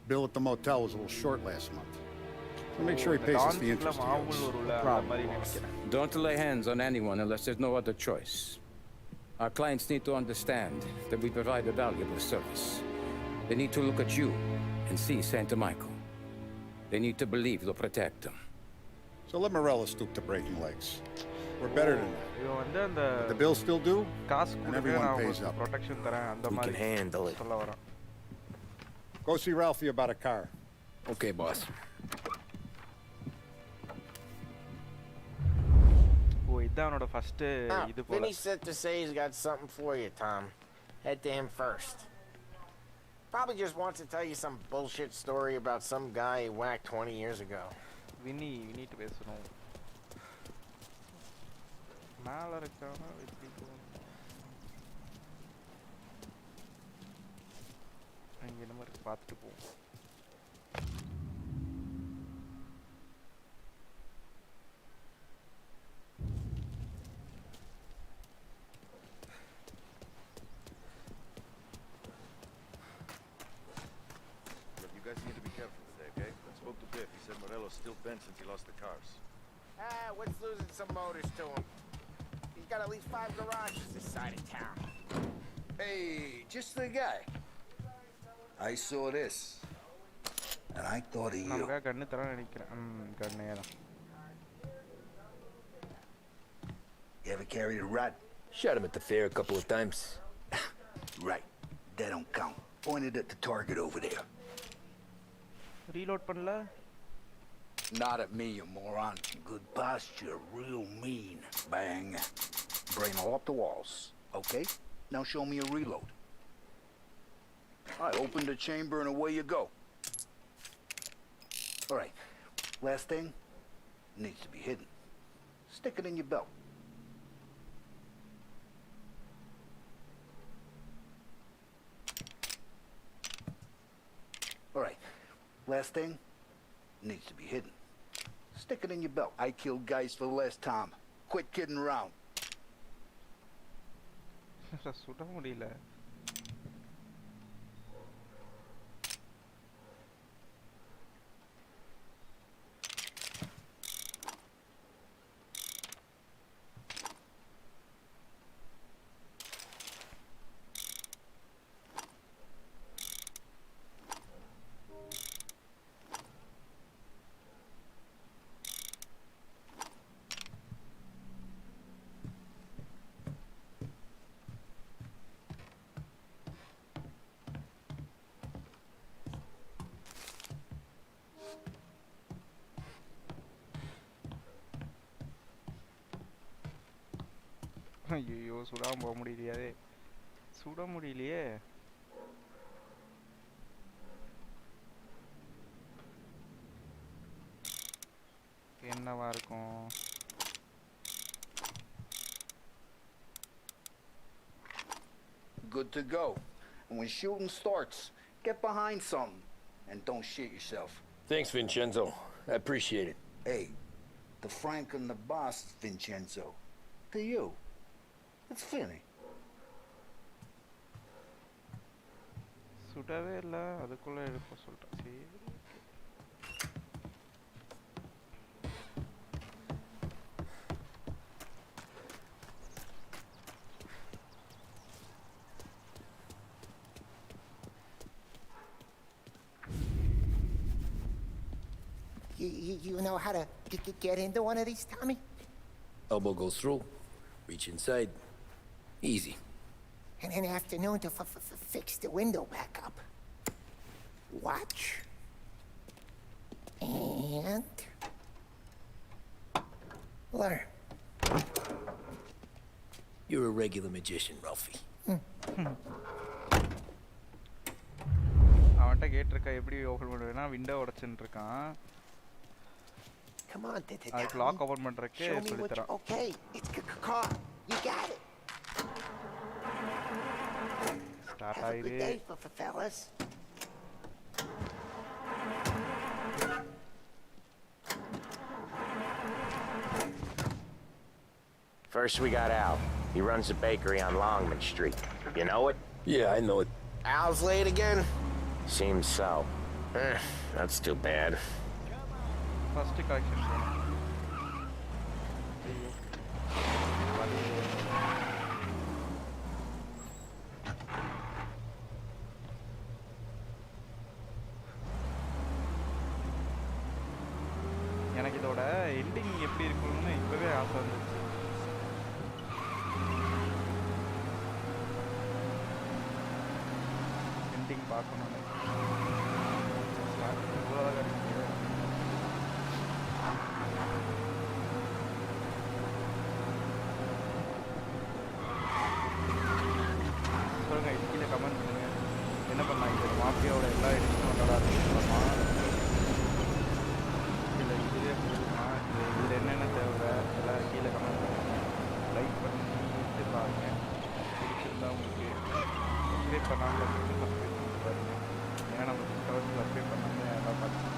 Bill at the motel was a little short last month. So make sure he pays us the interest he owes. Don't lay hands on anyone unless there's no other choice. Our clients need to understand that we provide a valuable service. They need to look at you and see Santa Michael. They need to believe you'll protect them. So let Morella stoop to breaking legs. We're better than that. இவன் வந்து அந்த But the bills still due, காசு and கொடுங்க everyone நான் pays உங்களுக்கு up. Protection தரேன் அந்த We மாதிரி can handle it. சொல்ல வரான். Go see Ralphie about a car. Okay, boss. ஓ இதான் அவனோட ஃபர்ஸ்ட் இது போல. Vinny said to say he's got something for you, Tom. Head to him first. Probably just wants to tell you some bullshit story about some guy he whacked 20 years ago. வினிட்டு பேசணும். மேல இருக்கானா எப்படி போகணும்? அங்க என்ன மாதிரி பார்த்துட்டு போவோம். Look, you guys need to be careful today, okay? I spoke to Biff. He said Morello's still bent since he lost the cars. What's losing some motors to him? He's got at least 5 garages this side of town. Hey, just the guy. I saw this, and I thought of you. நமக்காக கண்ணு தரான்னு நினைக்கிறேன். கண்ணே தான். You ever carried a rat? Shot him at the fair a couple of times. Right. That don't count. Pointed at the target over there. Reload பண்ணல? Not at me, you moron. Good posture, real mean. Bang. Brain all up the walls. Okay? Now show me a reload. I opened the chamber and away you go. All right. Last thing needs to be hidden. Stick it in your belt. All right. Last thing needs to be hidden. Stick it in your belt. I killed guys for the last time. Quit kidding around. சுட முடியல. ஐயோ சுடாம போக முடியலையே. சுட முடியலையே. என்னவா இருக்கும்? Good to go. And when shooting starts, get behind something and don't shit yourself. Thanks, Vincenzo. I appreciate it. Hey, the Frank and the boss, Vincenzo. To you. It's Vinny. சுடவே இல்ல அதுக்குள்ள எடுப்ப சொல்லிட்டேன். சரி. You know how to get into one of these, Tommy? Elbow goes through. Reach inside. Easy. And an afternoon to fix the window back up. Watch. And... learn. You're a regular magician, Ralphie. அவன்கிட்ட கேட்டிருக்கா எப்படி open பண்ணுவேன்னா window உடைச்சுட்டு இருக்கான். Come on, அதுக்கு lock open பண்றதுக்கு சொல்லி தரான். Okay, it's car. You got it. Start Have a ஆயிரு. good day, fellas. First we got Al. He runs a bakery on Longman Street. You know it? Yeah, I know it. Al's late again? Seems so. That's too bad. First collection. எனக்கு இதோட ending எப்படி இருக்கும்னு இப்பவே ஆசை வந்துச்சு. Ending பார்க்கணும்னு. சொல்லுங்க கீழே கமெண்ட் பண்ணுங்க. என்ன பண்ணலாம் இது மாஃபியாவோட எல்லா எடிஷனும் நல்லா இருக்குமா இல்லை இதுவே போதுமா இதில் என்னென்ன தேவை எல்லாம் கீழே கமெண்ட் பண்ணுங்க. லைக் பண்ணிட்டு பாருங்க. பிடிச்சிருந்தா உங்களுக்கு சப்ஸ்கிரைப் பண்ணாமல் சப்ஸ்கிரைப் பண்ணி பாருங்க. ஏன்னா நம்ம சப்ஸ்கிரைப் பண்ணாமல் எல்லாம் பார்த்து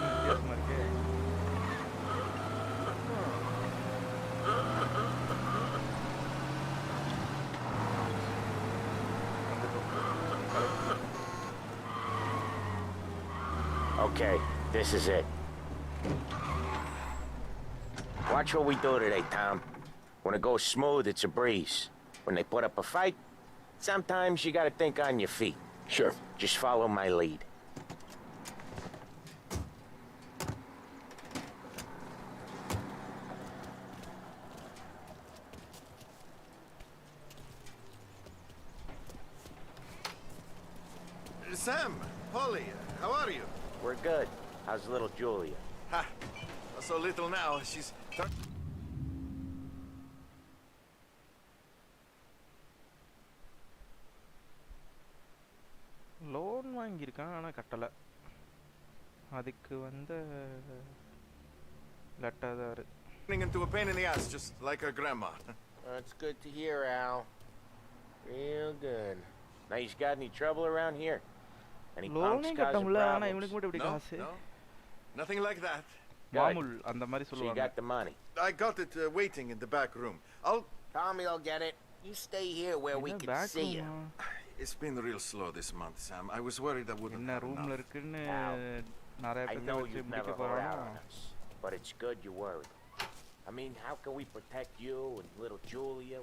வித்தியாசமா இருக்கு. Okay, this is it. Watch what we do today, Tom. When it goes smooth, it's a breeze. When they put up a fight, sometimes you gotta think on your feet. Sure. Just follow my lead. Sam, Polly, how are you? We're good. How's little Julia? Ha! So little now, she's... loan வாங்கியிருக்கான் ஆனால் கட்டலை. அதுக்கு வந்து லட்டாதாரு. Turning into a pain in the ass, just like her grandma. That's good to hear, Al. Real good. Now he's got any trouble around here? Any லோனே punks கட்ட causing முடியல ஆனால் problems? இவனுக்கு மட்டும் எப்படி காசு? No, nothing like that. மாமூல் அந்த மாதிரி So you சொல்லுவாங்க. got the money. I got it waiting in the back room. Tommy will get it. You stay here where we can see you. It's been real slow this month, Sam. I was worried I wouldn't என்ன have ரூம்ல enough. இருக்குன்னு Al, நிறைய I பேர் know வச்சு you've முடிக்க never heard out போறாங்க. on us, but it's good you're worried. I mean, how can we protect you and little Julia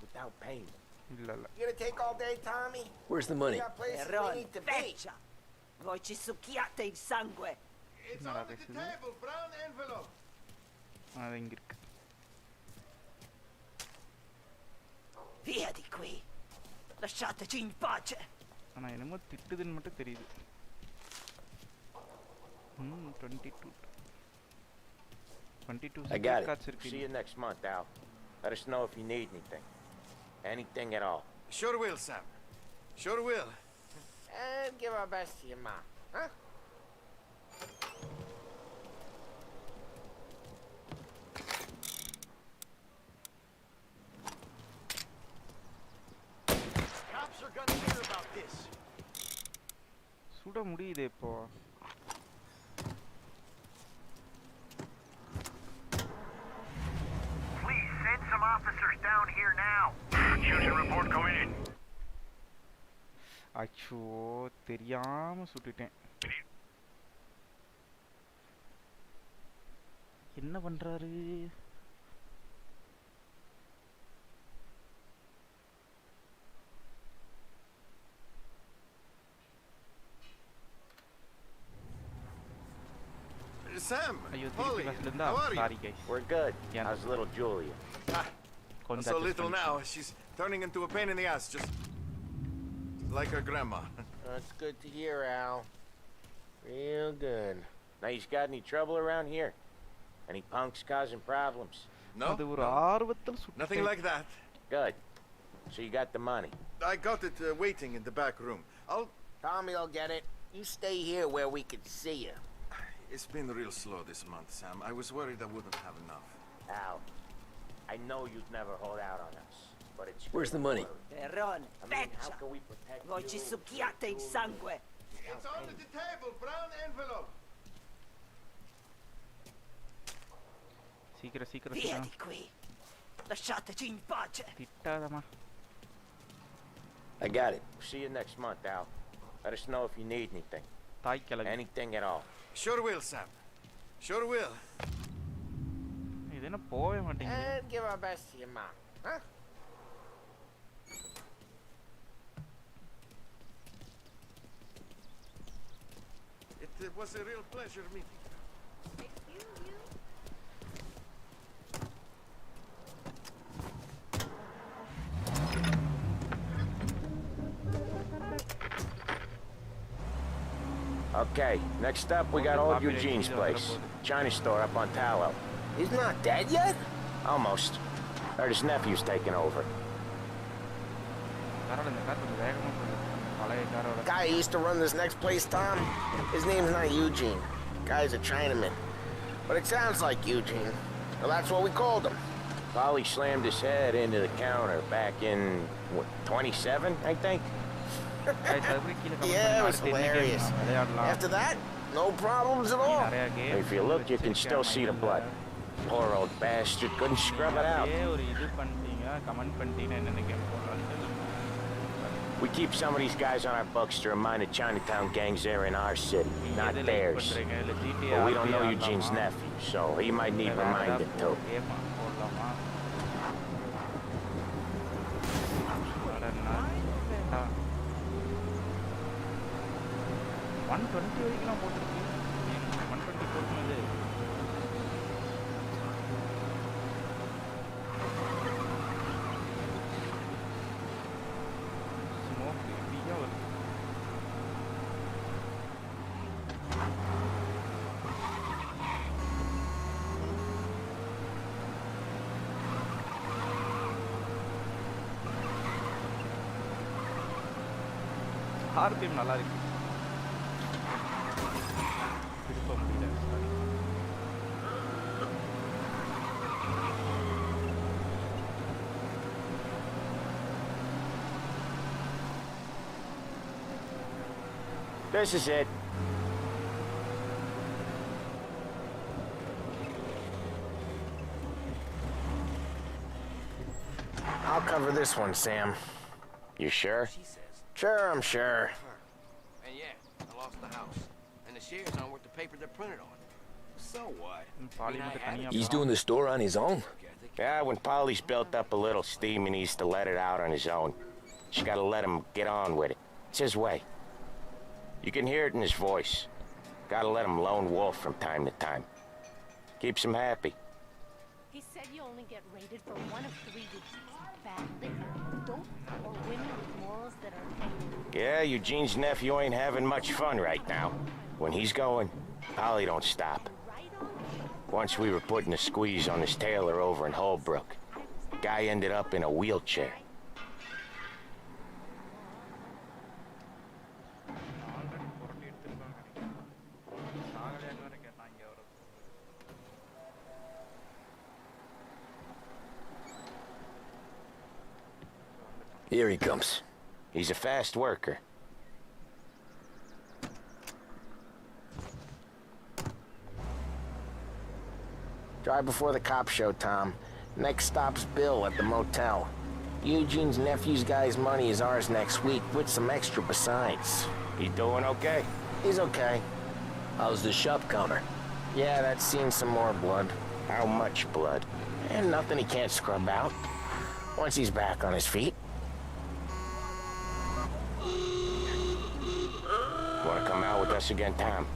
without payment? இல்ல இல்ல. You gonna take all day, Tommy? Where's the money? We got places we need to be. Voi ci succhiate il sangue. It's on the table, brown envelope. அது இங்க இருக்கு. Via di qui. Lasciateci in pace. ஆனா என்னமோ திட்டுதுன்னு மட்டும் தெரியுது. 22 I got it. cards இருக்கு. See you next month, Al. Let us know if you need anything. Anything at all. Sure will, Sam. Sure will. And give our best to your mom, huh? Cops are gonna hear about this. சுட முடியுது இப்போ. Please send some officers down here now. Fusion report coming in. அச்சோ தெரியாம சுட்டுட்டேன். என்ன பண்றாரு? Sam, ஐயோ Polly, திருப்பி பஸ்ல இருந்தா how are you? Sorry guys. We're good. How's little Julia? Not so little now. She's turning into a pain in the ass, just like her grandma. That's good to hear, Al. Real good. Now, you got any trouble around here? Any punks causing problems? No, அது ஒரு ஆர்வத்தில் nothing சுட்டுட்டேன். like that. Good. So you got the money. I got it waiting in the back room. Tommy will get it. You stay here where we can see you. It's been real slow this month, Sam. I was worried I wouldn't have enough. Al, I know you'd never hold out on us, but it's... Where's the money? Perron, I mean, how can we protect voi ci you? succhiate il sangue. It's under the table, brown envelope. சீக்கிரம் சீக்கிரம் Via சீக்கிரம். di qui. Lasciateci in pace. திட்டாதமா. I got it. See you next month, Al. Let us know if you need anything. தாய் கிளவி. Anything at all. Sure will, Sam. Sure will. இது என்ன போவே மாட்டேங்குது. And give our best to your mom, huh? It was a real pleasure meeting you. Okay, next up we got old Eugene's place. China store up on Tallow. He's not dead yet? Almost. Heard his nephew's taking over. காரோட இந்த car கொஞ்சம் வேகமா போகுது. பழைய காரோட. Guy who used to run this next place, Tom, his name's not Eugene. Guy's a Chinaman. But it sounds like Eugene. Well, that's what we called him. Polly slammed his head into the counter back in, what, 27, I think? Yeah, it was hilarious. After that, no problems at all. If you look, you can still see the blood. Poor old bastard couldn't scrub it out. ஒரு இது பண்ணிட்டீங்க, comment பண்ணிட்டீங்கன்னு என்ன game போடலாம்னு. We keep some of these guys on our books to remind the Chinatown gangs they're in our city, not theirs. But we don't know Eugene's nephew, so he might need reminded too. போடலாமா? 120 வரைக்கும் போட்டுருக்கு. 120 போட்டுனது. Smoke ஹெவியா வருது. RPM நல்லா இருக்கு. திருப்ப முடியல. Sorry. This is it. I'll cover this one, Sam. You sure? Sure, I'm sure. And yeah, I lost the house. And the shares aren't worth the paper they're printed on. So what? He's doing the store on his own? Yeah, when Polly's built up a little steam, he needs to let it out on his own. She gotta let him get on with it. It's his way. You can hear it in his voice. Gotta let him lone wolf from time to time. Keeps him happy. He said you only get rated for one of 3 diseases: bad liquor, dope, or women with morals that are tangled. Yeah, Eugene's nephew ain't having much fun right now. When he's going, Polly don't stop. Once we were putting a squeeze on his tailor over in Holbrook. Guy ended up in a wheelchair. Here he comes. He's a fast worker. Drive before the cops show, Tom. Next stop's Bill at the motel. Eugene's nephew's guy's money is ours next week, with some extra besides. He doing okay? He's okay. How's the shop counter? Yeah, that's seen some more blood. How much blood? And nothing he can't scrub out. Once he's back on his feet. Wanna come out with us again, Tom?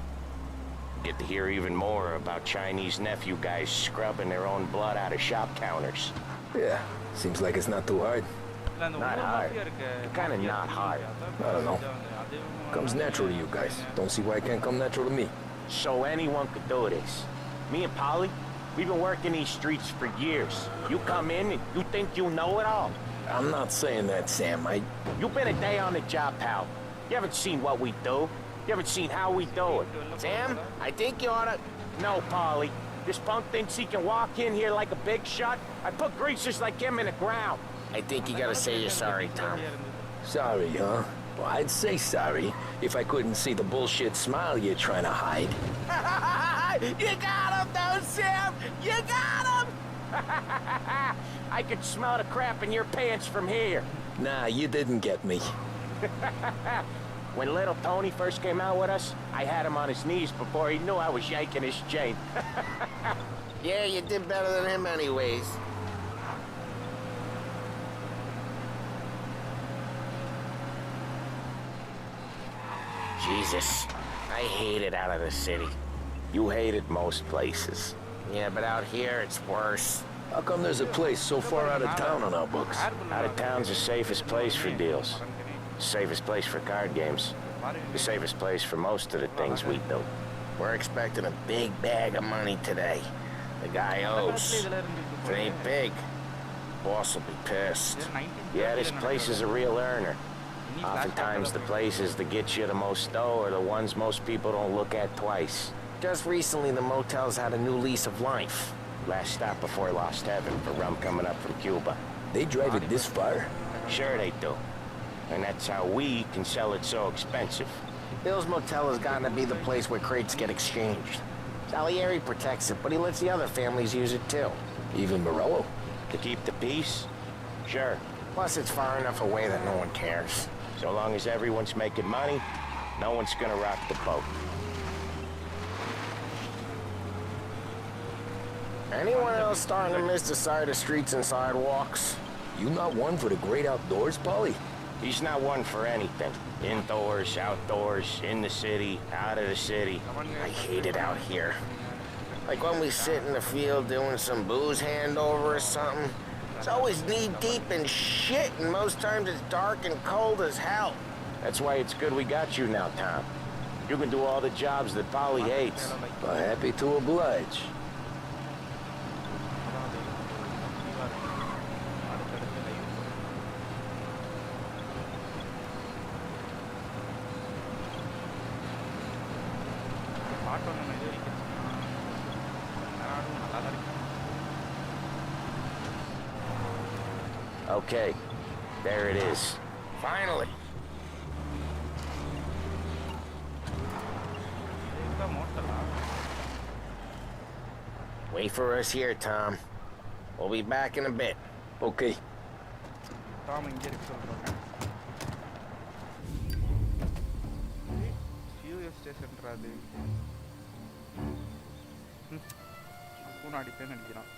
Get to hear even more about Chinese nephew guys scrubbing their own blood out of shop counters. Yeah, seems like it's not too hard. Not hard. Kinda not hard. I don't know. Comes natural to you guys. Don't see why it can't come natural to me. So anyone could do this. Me and Polly, we've been working these streets for years. You come in and you think you know it all. I'm not saying that, Sam. You've been a day on the job, pal. You haven't seen what we do. You haven't seen how we do it. Sam, I think you oughta... No, Polly. This punk thinks he can walk in here like a big shot. I put greasers like him in the ground. I think you gotta say you're sorry, Tom. Sorry, huh? Well, I'd say sorry if I couldn't see the bullshit smile you're trying to hide. You got him, though, Sam! You got him! I could smell the crap in your pants from here. Nah, you didn't get me. When little Tony first came out with us, I had him on his knees before he knew I was yanking his chain. Yeah, you did better than him anyways. Jesus, I hate it out of the city. You hate it most places. Yeah, but out here it's worse. How come there's a place so far out of town on our books? Out of town's the safest place for deals. Safest place for card games. The safest place for most of the things we do. We're expecting a big bag of money today. The guy owes. If it ain't big, boss will be pissed. Yeah, this place is a real earner. Oftentimes the places that get you the most dough are the ones most people don't look at twice. Just recently, the motel's had a new lease of life. Last stop before Lost Heaven for rum coming up from Cuba. They drive it this far? Sure they do. And that's how we can sell it so expensive. Bill's Motel has gotten to be the place where crates get exchanged. Salieri protects it, but he lets the other families use it too. Even Morello? To keep the peace? Sure. Plus, it's far enough away that no one cares. So long as everyone's making money, no one's gonna rock the boat. Anyone else starting to miss the side of streets and sidewalks? You not one for the great outdoors, Polly? He's not one for anything. Indoors, outdoors, in the city, out of the city. I hate it out here. Like when we sit in the field doing some booze handover or something. It's always knee-deep in shit, and most times it's dark and cold as hell. That's why it's good we got you now, Tom. You can do all the jobs that Polly hates. Happy to oblige. Okay, there it is. Finally. Wait for us here, Tom. We'll be back in a bit. Okay. Tom இங்க இருக்கு சொல்றாங்க. Fuel ஸ்டேஷன்ரா அது. பூனா அடிப்பேன்னு நினைக்கிறான்.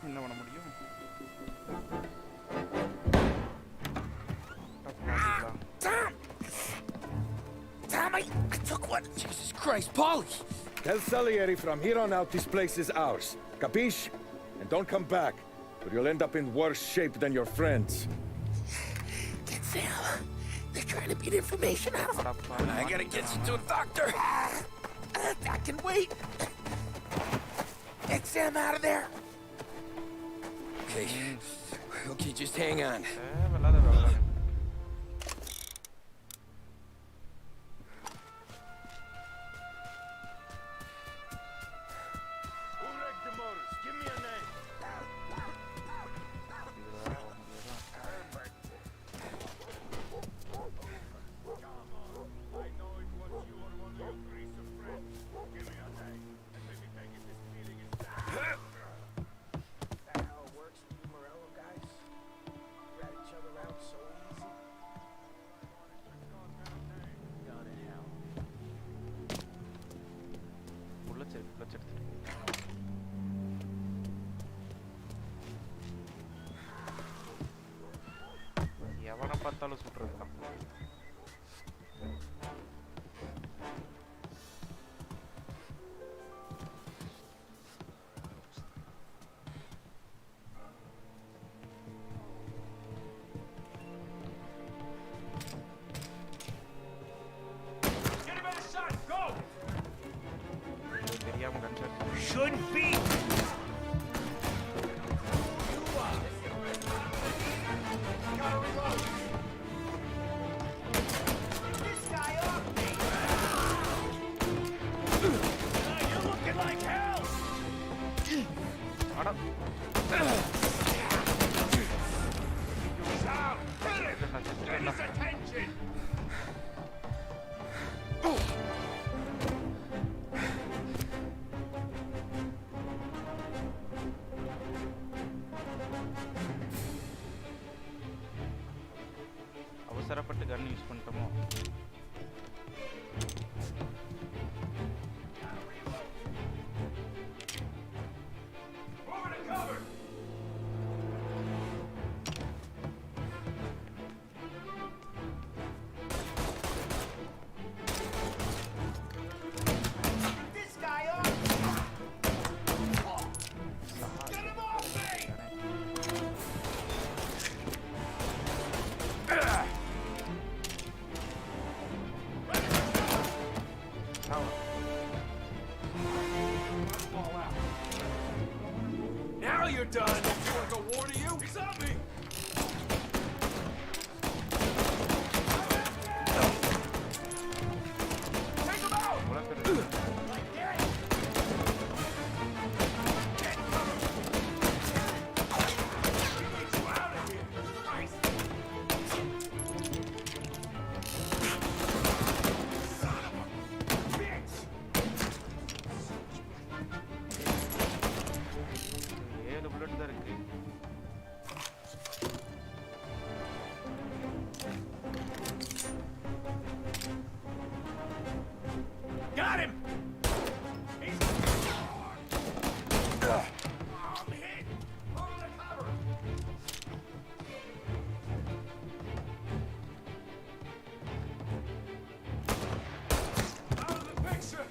என்ன பண்ண முடியும்? Tom! Tom, I took one. Jesus Christ, Polly! Tell Salieri from here on out this place is ours. Capiche? And don't come back, or you'll end up in worse shape than your friends. Get Sam. They're trying to beat information out of him. I gotta get you to a doctor. I can wait. Get Sam out of there. Okay. Okay, just hang on. பார்த்தாலும் சுடுறது தான். தெரியாம concert Shouldn't be. அவசரப்பட்டு gun use பண்ணிட்டோமோ? Now you're done. I feel like a war to you. He's on me. Take him out. Like that. Get cover. We need you out of here. Christ. Son of a bitch. ஏழு bullet தான் இருக்கு. Got him. He's I'm hit. Hold the cover. Out of the picture.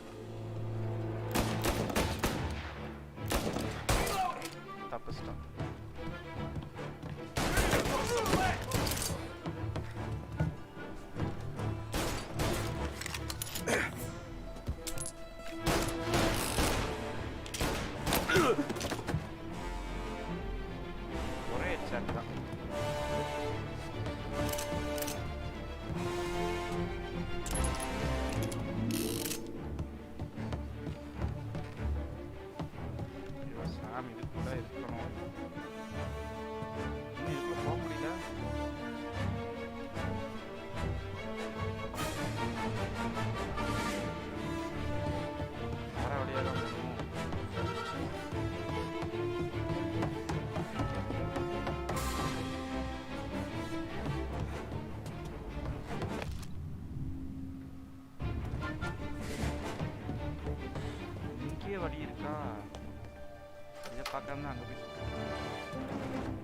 Reloading. தப்பிச்சிட்டான். ஒரே headshot தான். ஐயோ, சாமி இது கூட இருக்கணும். இன்னும் இதுக்குள்ள போக முடியல. வேற வழியாக தான் போகணும். இங்கே வழி இருக்கா? இதை பார்க்காம தான் அங்கே போய் சுத்தணும்.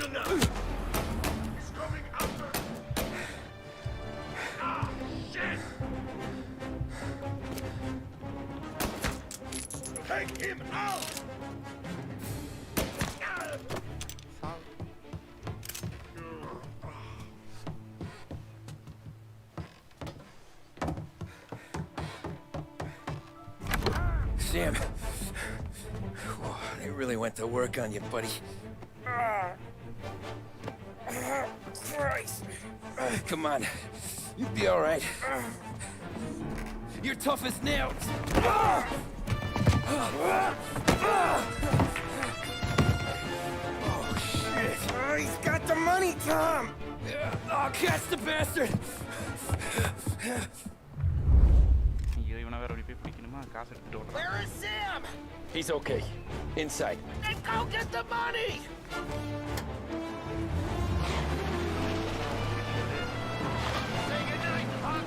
you now. He's coming after. Ah, shit! Take him out! Sam. Whoa, they really went to work on you, buddy. Christ. Come on. You'll be all right. You're tough as nails. Oh, shit. Oh, he's got the money, Tom. Oh, catch the bastard. ஐயோ இவனை வேற ஓடி போய் பிடிக்கணுமா காசு எடுத்துட்டு ஓடுறான். Where is Sam? He's okay. Inside. Then go get the money! Say goodnight, Pop.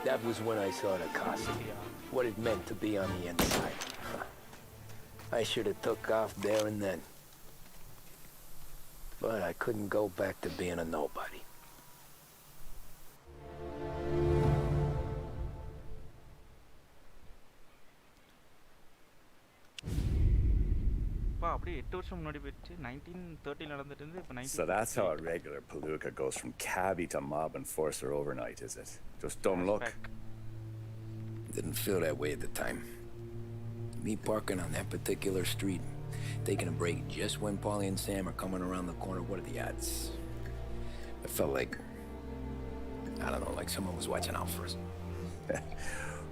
That was when I saw the casa. What it meant to be on the inside. I should have took off there and then. But I couldn't go back to being a nobody. அப்பா அப்படியே 8 வருஷம் முன்னாடி போயிடுச்சு 1930 நடந்துட்டு இருந்து இப்போ 19 So that's how a regular palooka goes from cabbie to mob enforcer overnight, is it? Just dumb luck. Didn't feel that way at the time. Me parking on that particular street, taking a break just when Paulie and Sam are coming around the corner. What are the odds? I felt like, I don't know, like someone was watching out for us.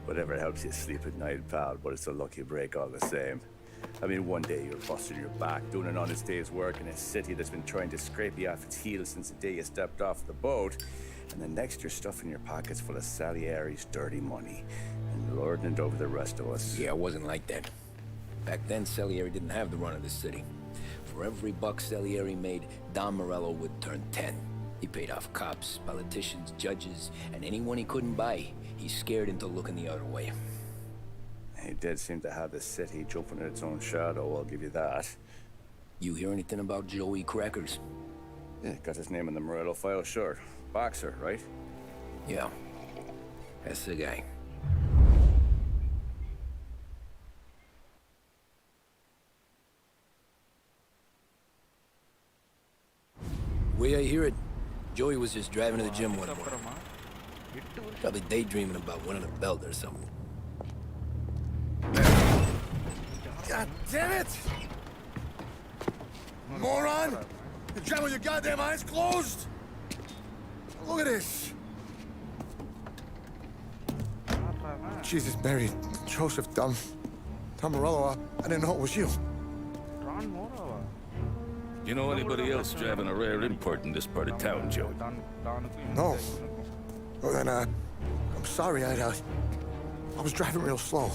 Whatever helps you sleep at night, pal, but it's a lucky break all the same. I mean, one day you're busting your back, doing an honest day's work in a city that's been trying to scrape you off its heels since the day you stepped off the boat, and the next you're stuffing your pockets full of Salieri's dirty money and lording it over the rest of us. Yeah, it wasn't like that. Back then, Salieri didn't have the run of the city. For every buck Salieri made, Don Morello would turn 10. He paid off cops, politicians, judges, and anyone he couldn't buy, he scared into looking the other way. He did seem to have the city jumping in its own shadow, I'll give you that. You hear anything about Joey Crackers? Yeah, got his name in the Morello file, sure. Boxer, right? Yeah, that's the guy. Way I hear it, Joey was just driving to the gym one morning. Probably daydreaming about winning a belt or something. God damn it! Moron! You're driving with your goddamn eyes closed? Look at this! Jesus, Mary, Joseph, Tom Morello, I didn't know it was you. You know anybody else driving a rare import in this part of town, Joey? No. Well, then, I'm sorry, I was driving real slow.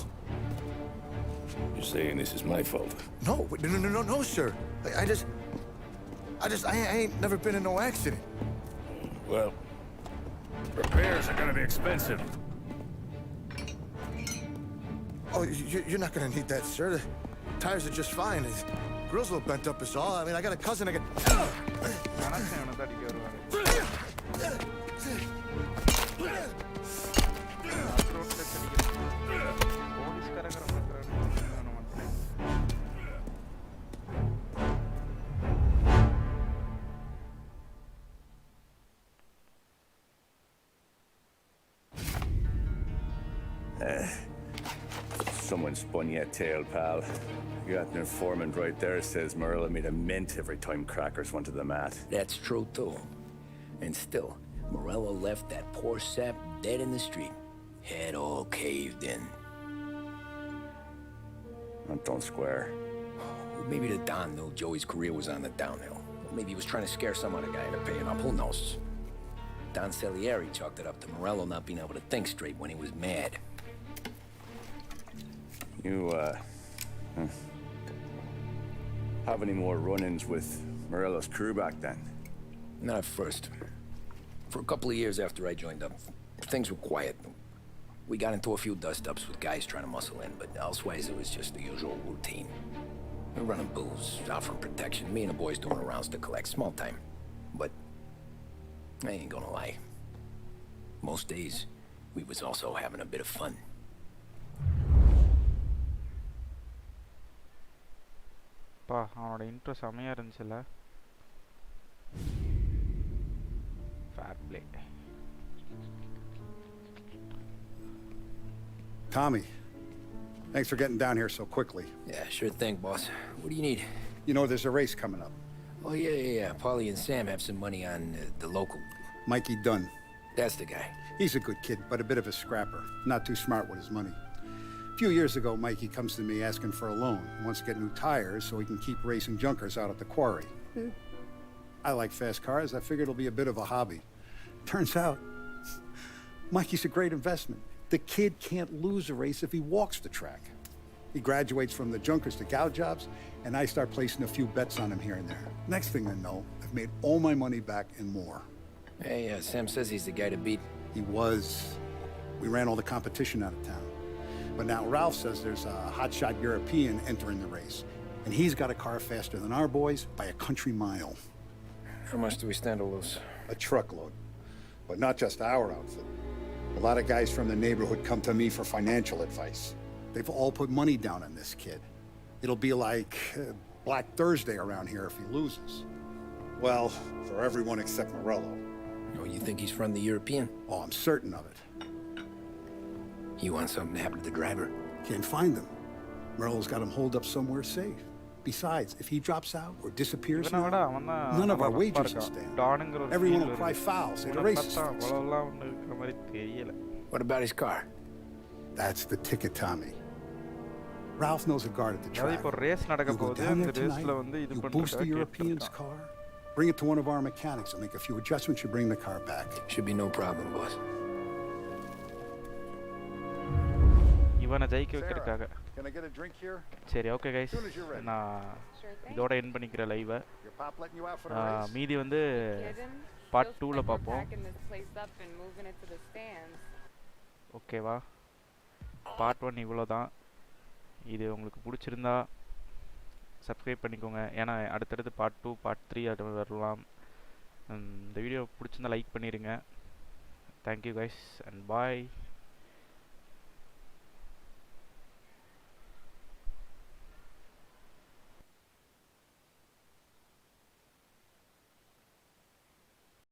You're saying this is my fault? No, sir. I ain't never been in no accident. Well, repairs are gonna be expensive. Oh, you're not gonna need that, sir. The tires are just fine. The grill's a little bent up is all. I mean, I got a cousin I can... Someone spun you a tail, pal. You got an informant right there says Morello made a mint every time crackers went to the mat. That's true, too. And still, Morello left that poor sap dead in the street. Head all caved in. That don't square. Maybe the Don knew Joey's career was on the downhill. Or maybe he was trying to scare some other guy into paying up. Who knows? Don Salieri chalked it up to Morello not being able to think straight when he was mad. You, have any more run-ins with Morello's crew back then? Not at first. For a couple of years after I joined up, things were quiet. We got into a few dust-ups with guys trying to muscle in, but elsewise it was just the usual routine. We're running booze, offering protection, me and the boys doing rounds to collect, small time. But I ain't gonna lie. Most days, we was also having a bit of fun. பா அவனோட intro செமையாக இருந்துச்சுல்ல. Fair play. Tommy, thanks for getting down here so quickly. Yeah, sure thing, boss. What do you need? You know, there's a race coming up. Oh, yeah. Paulie and Sam have some money on the local. Mikey Dunn. That's the guy. He's a good kid, but a bit of a scrapper. Not too smart with his money. A few years ago, Mikey comes to me asking for a loan. He wants to get new tires so he can keep racing junkers out at the quarry. I like fast cars. I figured it'll be a bit of a hobby. Turns out, Mikey's a great investment. The kid can't lose a race if he walks the track. He graduates from the junkers to gal jobs, and I start placing a few bets on him here and there. Next thing I know, I've made all my money back and more. Hey, Sam says he's the guy to beat. He was. We ran all the competition out of town. But now Ralph says there's a hotshot European entering the race. And he's got a car faster than our boys by a country mile. How much do we stand to lose? A truckload. But not just our outfit. A lot of guys from the neighborhood come to me for financial advice. They've all put money down on this kid. It'll be like Black Thursday around here if he loses. Well, for everyone except Morello. Oh, you think he's from the European? Oh, I'm certain of it. You want something to happen to the driver? Can't find him. Morello's got him holed up somewhere safe. Besides, if he drops out or disappears now, none of our wages will stand. Everyone will cry foul, say the racist. What about his car? That's the ticket, Tommy. Ralph knows a guard at the track. You go down there tonight, you boost the European's car, bring it to one of our mechanics, and make a few adjustments, you bring the car back. Should be no problem, boss. இவனை ஜெயிக்க வைக்கிறதுக்காக. Can I get a drink here? சரி, okay guys, நான் இதோட end பண்ணிக்கிறேன் லைவை. மீதி வந்து பார்ட் 2ல பார்ப்போம். ஓகேவா? பார்ட் 1 இவ்வளோ தான். இது உங்களுக்கு பிடிச்சிருந்தா சப்ஸ்கிரைப் பண்ணிக்கோங்க. ஏன்னா அடுத்தடுத்து பார்ட் 2 பார்ட் 3 அது வரலாம். இந்த வீடியோ பிடிச்சிருந்தா லைக் பண்ணிடுங்க. Thank you guys and bye.